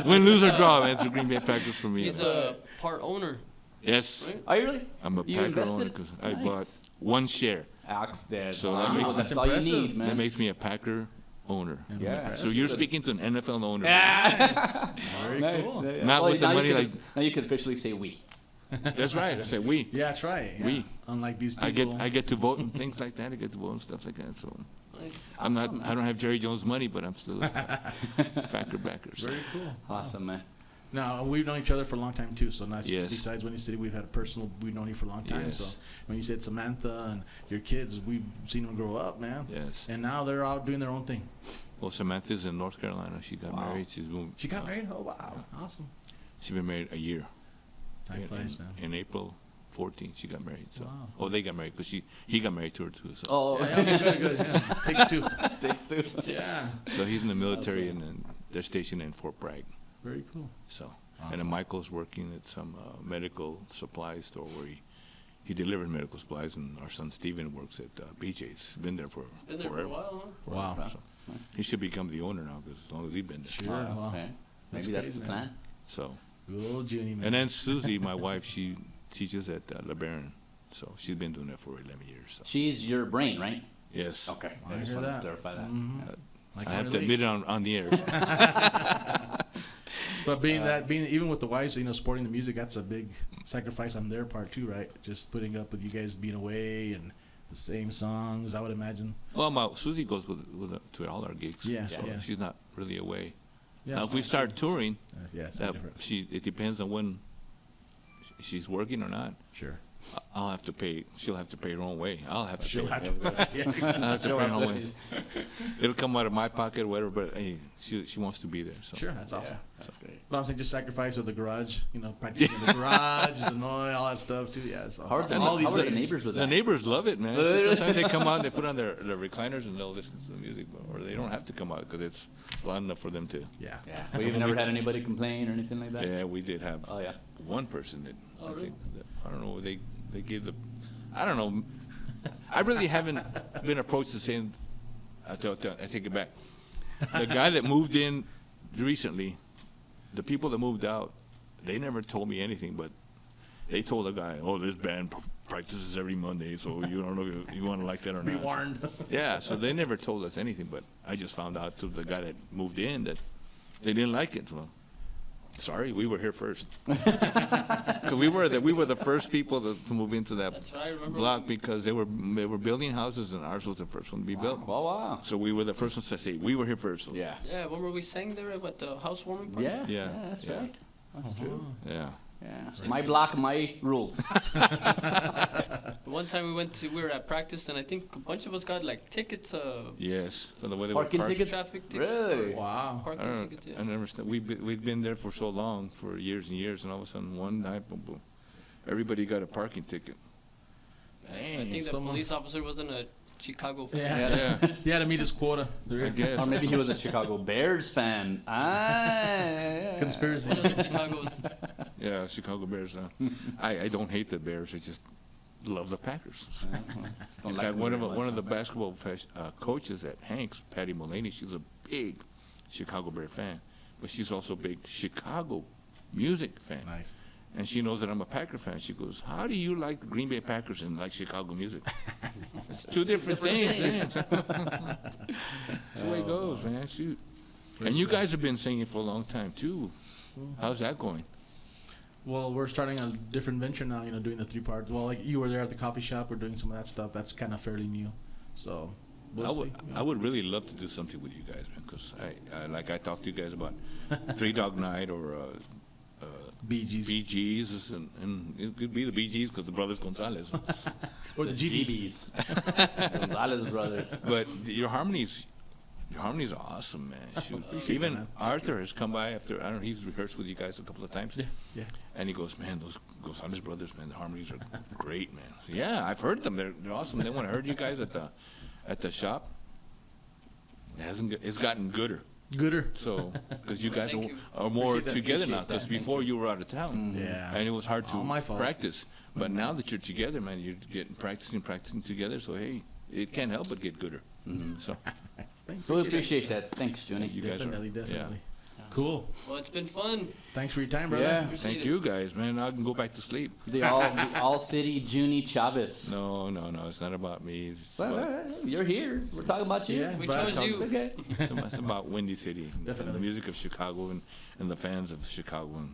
[SPEAKER 4] Win, lose, or draw, man. It's the Green Bay Packers for me.
[SPEAKER 5] He's a part owner.
[SPEAKER 4] Yes,
[SPEAKER 5] Right?
[SPEAKER 2] Are you really?
[SPEAKER 4] I'm a
[SPEAKER 2] You
[SPEAKER 4] Packer
[SPEAKER 2] invested?
[SPEAKER 4] owner because I
[SPEAKER 2] Nice.
[SPEAKER 4] bought 1 share.
[SPEAKER 2] Ox dead.
[SPEAKER 4] So that makes-
[SPEAKER 2] that's
[SPEAKER 3] That's
[SPEAKER 2] all you
[SPEAKER 3] impressive.
[SPEAKER 2] need, man.
[SPEAKER 4] That makes me a Packer owner.
[SPEAKER 2] Yeah.
[SPEAKER 4] So you're speaking to an NFL owner.
[SPEAKER 3] Very
[SPEAKER 2] Nice.
[SPEAKER 3] cool.
[SPEAKER 2] Yeah, yeah.
[SPEAKER 4] Not with the
[SPEAKER 2] now you
[SPEAKER 4] money
[SPEAKER 2] can-
[SPEAKER 4] like-
[SPEAKER 2] Now you can officially say we.
[SPEAKER 4] That's right. I said we.
[SPEAKER 3] Yeah, that's right. Yeah.
[SPEAKER 4] We.
[SPEAKER 3] Unlike these people.
[SPEAKER 4] I get to vote and things like that. I get to vote and stuff like that. So
[SPEAKER 5] Nice.
[SPEAKER 4] I don't have Jerry Jones money, but I'm still a Packer backer. So.
[SPEAKER 3] Very cool.
[SPEAKER 2] Awesome, man.
[SPEAKER 3] Now, we've known each other for a long time, too. So, not
[SPEAKER 4] Yes.
[SPEAKER 3] besides Windy City, we've had we've known you for a long time.
[SPEAKER 4] Yes.
[SPEAKER 3] So, when you said Samantha and your kids, we've seen them grow up, man.
[SPEAKER 4] Yes.
[SPEAKER 3] And now they're out doing their own thing.
[SPEAKER 4] Well, Samantha's in North Carolina. She got married. She's moved.
[SPEAKER 3] She got married? Oh, wow. Awesome.
[SPEAKER 4] She's been married a year.
[SPEAKER 3] Time flies, man.
[SPEAKER 4] In April 14th, she got married. So,
[SPEAKER 3] Wow.
[SPEAKER 4] oh, they got married because he got married to her too. So,
[SPEAKER 2] Oh,
[SPEAKER 3] Yeah, good. Yeah. Takes 2.
[SPEAKER 2] takes 2.
[SPEAKER 3] Yeah.
[SPEAKER 4] so he's in the military and then they're stationed in Fort Bragg.
[SPEAKER 3] Very cool.
[SPEAKER 4] So, and then Michael's working at some medical supply store where he delivers medical supplies, and our son Steven works at BJ's. Been there for
[SPEAKER 5] Been there for a
[SPEAKER 4] forever.
[SPEAKER 5] while, huh?
[SPEAKER 3] Wow.
[SPEAKER 4] So he should become the owner now because as long as he's been there.
[SPEAKER 3] Sure.
[SPEAKER 2] Oh,
[SPEAKER 3] Wow.
[SPEAKER 2] okay.
[SPEAKER 3] That's
[SPEAKER 2] Maybe that's
[SPEAKER 3] crazy,
[SPEAKER 2] the
[SPEAKER 3] man.
[SPEAKER 2] plan.
[SPEAKER 4] So,
[SPEAKER 3] Good old Junie, man.
[SPEAKER 4] and then Susie, my wife, she teaches at LeBaron. So she's been doing that for 11 years. So.
[SPEAKER 2] She's your brain, right?
[SPEAKER 4] Yes.
[SPEAKER 2] Okay.
[SPEAKER 3] I
[SPEAKER 2] I just
[SPEAKER 3] hear
[SPEAKER 2] wanted to
[SPEAKER 3] that.
[SPEAKER 2] clarify that.
[SPEAKER 3] Mhm.
[SPEAKER 4] I have to admit it on the air.
[SPEAKER 3] But being even with the wives, supporting the music, that's a big sacrifice on their part too, right? Just putting up with you guys being away and the same songs, I would imagine.
[SPEAKER 4] Well, Susie goes to all our gigs.
[SPEAKER 3] Yeah,
[SPEAKER 4] So
[SPEAKER 3] yeah.
[SPEAKER 4] she's not really away.
[SPEAKER 3] Yeah.
[SPEAKER 4] Now, if we start touring,
[SPEAKER 3] Yeah, it's
[SPEAKER 4] that
[SPEAKER 3] different.
[SPEAKER 4] it depends on when she's working or not.
[SPEAKER 3] Sure.
[SPEAKER 4] I'll have to pay. She'll have to pay her own way. I'll have to
[SPEAKER 3] She'll
[SPEAKER 4] pay.
[SPEAKER 3] have to. Yeah.
[SPEAKER 4] I'll have to pay her own way. It'll come out of my pocket, or whatever. But hey, she wants to be there. So.
[SPEAKER 3] Sure, that's awesome.
[SPEAKER 2] That's great.
[SPEAKER 3] But I'm saying just sacrifice with the garage, practicing in the garage, the noise, all that stuff too. Yeah, so
[SPEAKER 2] How are the,
[SPEAKER 3] all these
[SPEAKER 2] how are the
[SPEAKER 3] things.
[SPEAKER 2] neighbors with
[SPEAKER 4] The
[SPEAKER 2] that?
[SPEAKER 4] neighbors love it, man.
[SPEAKER 2] Really?
[SPEAKER 4] Sometimes they come out, they put on their recliners, and they'll listen to the music, or they don't have to come out because it's loud enough for them to.
[SPEAKER 3] Yeah.
[SPEAKER 2] Yeah. But you've never had anybody complain or anything like that?
[SPEAKER 4] Yeah, we did have
[SPEAKER 2] Oh, yeah.
[SPEAKER 4] one person that
[SPEAKER 5] Oh,
[SPEAKER 4] I
[SPEAKER 5] really?
[SPEAKER 4] think that, I don't know, they gave the, I don't know, I really haven't been approached to saying, I take it back. The guy that moved in recently, the people that moved out, they never told me anything, but they told the guy, "Oh, this band practices every Monday, so you don't know if you want to like that or
[SPEAKER 3] Be
[SPEAKER 4] not."
[SPEAKER 3] warned.
[SPEAKER 4] Yeah, so they never told us anything, but I just found out through the guy that moved in that they didn't like it. Well, sorry, we were here first. Because we were the first people to move into that
[SPEAKER 5] That's what I remember.
[SPEAKER 4] block because they were building houses and ours was the first one to be built.
[SPEAKER 2] Oh, wow.
[SPEAKER 4] So we were the first ones to say we were here first. So
[SPEAKER 2] Yeah.
[SPEAKER 5] Yeah, remember we sang there at the housewarming party?
[SPEAKER 2] Yeah.
[SPEAKER 4] Yeah.
[SPEAKER 2] That's
[SPEAKER 4] Yeah.
[SPEAKER 2] right. That's true.
[SPEAKER 4] yeah.
[SPEAKER 2] Yeah. My block, my rules.
[SPEAKER 5] One time we were at practice, and I think a bunch of us got like tickets,
[SPEAKER 4] Yes, for the way they
[SPEAKER 2] Parking
[SPEAKER 4] were parked.
[SPEAKER 2] tickets?
[SPEAKER 5] traffic tickets.
[SPEAKER 2] Really?
[SPEAKER 3] Wow.
[SPEAKER 4] I
[SPEAKER 5] Parking
[SPEAKER 4] don't,
[SPEAKER 5] tickets,
[SPEAKER 4] I
[SPEAKER 5] yeah.
[SPEAKER 4] don't understand. We've been there for so long, for years and years, and all of a sudden one night, boom, boom, everybody got a parking ticket.
[SPEAKER 5] I think the
[SPEAKER 3] someone-
[SPEAKER 5] police officer wasn't a Chicago fan.
[SPEAKER 3] Yeah.
[SPEAKER 4] Yeah,
[SPEAKER 3] He had to meet his quota.
[SPEAKER 4] I guess.
[SPEAKER 2] Or maybe he was a Chicago Bears fan.
[SPEAKER 3] Conspiracy.
[SPEAKER 5] One of the Chicago's.
[SPEAKER 4] Yeah, Chicago Bears. I don't hate the Bears. I just love the Packers. In fact, one of the basketball coaches at Hanks, Patty Mullaney, she's a big Chicago Bear fan, but she's also a big Chicago music fan.
[SPEAKER 3] Nice.
[SPEAKER 4] And she knows that I'm a Packer fan. She goes, "How do you like the Green Bay Packers and like Chicago music?" It's two different things, man. That's the way it goes, man. Shoot. And you guys have been singing for a long time too. How's that going?
[SPEAKER 3] Well, we're starting a different venture now, doing the 3 parts. Well, like you were there at the coffee shop, we're doing some of that stuff. That's kind of fairly new. So, we'll see.
[SPEAKER 4] I would really love to do something with you guys, man, because I talked to you guys about Three Dog Night or
[SPEAKER 3] Bee Gees.
[SPEAKER 4] Bee Gees, and it could be the Bee Gees because the Brothers Gonzalez.
[SPEAKER 3] Or the GBs.
[SPEAKER 2] GBs. Gonzalez brothers.
[SPEAKER 4] But your harmonies are awesome, man. Shoot. Even
[SPEAKER 3] man.
[SPEAKER 4] Arthur has come by after, I don't know, he's rehearsed with you guys a couple of times.
[SPEAKER 3] Yeah.
[SPEAKER 4] And he goes, "Man, those Gonzalez brothers, man, the harmonies are great, man." Yeah, I've heard them. They're awesome. Then when I heard you guys at the shop, it's gotten gooder.
[SPEAKER 3] Gooder.
[SPEAKER 4] So, because you guys
[SPEAKER 5] Thank you.
[SPEAKER 4] are more
[SPEAKER 3] Appreciate that.
[SPEAKER 4] together now,
[SPEAKER 3] Appreciate
[SPEAKER 4] because
[SPEAKER 3] that.
[SPEAKER 4] before you were out of town.
[SPEAKER 3] Yeah.
[SPEAKER 4] And it was hard to
[SPEAKER 3] All my fault.
[SPEAKER 4] practice. But now that you're together, man, you're getting practicing together. So, hey, it can't help but get gooder. So,
[SPEAKER 2] We appreciate that. Thanks, Junie.
[SPEAKER 4] you guys are.
[SPEAKER 3] Definitely. Cool.
[SPEAKER 5] Well, it's been fun.
[SPEAKER 3] Thanks for your time, brother.
[SPEAKER 2] Yeah.
[SPEAKER 5] Appreciate
[SPEAKER 4] Thank
[SPEAKER 5] it.
[SPEAKER 4] you guys, man. I can go back to sleep.
[SPEAKER 2] The all city Junie Chavez.
[SPEAKER 4] No, it's not about me. It's
[SPEAKER 2] Well,
[SPEAKER 4] about,
[SPEAKER 2] you're here. We're talking about you.
[SPEAKER 3] Yeah.
[SPEAKER 5] We
[SPEAKER 3] But
[SPEAKER 5] chose you.
[SPEAKER 2] It's okay.
[SPEAKER 4] it's about Windy City and the
[SPEAKER 3] Definitely.
[SPEAKER 4] music of Chicago and the fans of Chicago.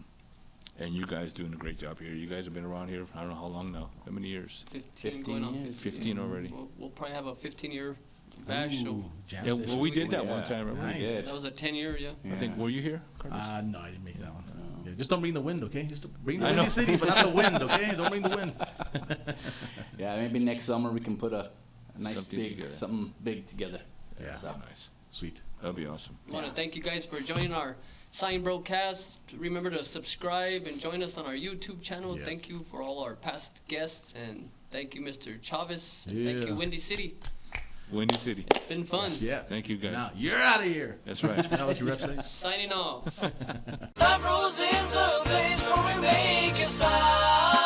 [SPEAKER 4] And you guys doing a great job here. You guys have been around here, I don't know how long now. How many years?
[SPEAKER 5] 15 going on
[SPEAKER 2] years.
[SPEAKER 4] 15 already.
[SPEAKER 5] We'll probably have a 15-year bash. So
[SPEAKER 3] Jam
[SPEAKER 4] Yeah,
[SPEAKER 3] session.
[SPEAKER 4] well, we did that
[SPEAKER 2] Yeah.
[SPEAKER 4] one time, remember?
[SPEAKER 3] Nice.
[SPEAKER 2] did.
[SPEAKER 5] that was a 10-year, yeah.
[SPEAKER 4] I think, were you here, Carlos?
[SPEAKER 3] No, I didn't make that one. Yeah, just don't bring the wind, okay? Just bring the
[SPEAKER 4] I
[SPEAKER 3] windy
[SPEAKER 4] know.
[SPEAKER 3] city, but not the wind, okay? Don't bring the wind.
[SPEAKER 2] Yeah, maybe next summer we can put a nice
[SPEAKER 4] Something
[SPEAKER 2] something
[SPEAKER 4] together.
[SPEAKER 2] big together.
[SPEAKER 3] Yeah.
[SPEAKER 2] So,
[SPEAKER 4] Nice.
[SPEAKER 3] Sweet.
[SPEAKER 4] That'll be awesome.
[SPEAKER 5] I want to thank you guys for joining our SignBroCast. Remember to subscribe and join us on our YouTube channel.
[SPEAKER 3] Yes.
[SPEAKER 5] Thank you for all our past guests, and thank you, Mr. Chavez. And thank
[SPEAKER 3] Yeah.
[SPEAKER 5] you, Windy City.
[SPEAKER 4] Windy City.
[SPEAKER 5] It's been fun.
[SPEAKER 3] Yeah.
[SPEAKER 4] Thank you, guys.
[SPEAKER 3] Now, you're out of here.
[SPEAKER 4] That's right.
[SPEAKER 3] Now what your ref say?
[SPEAKER 5] Signing off.
[SPEAKER 1] SignBro's is the place where we make you sign.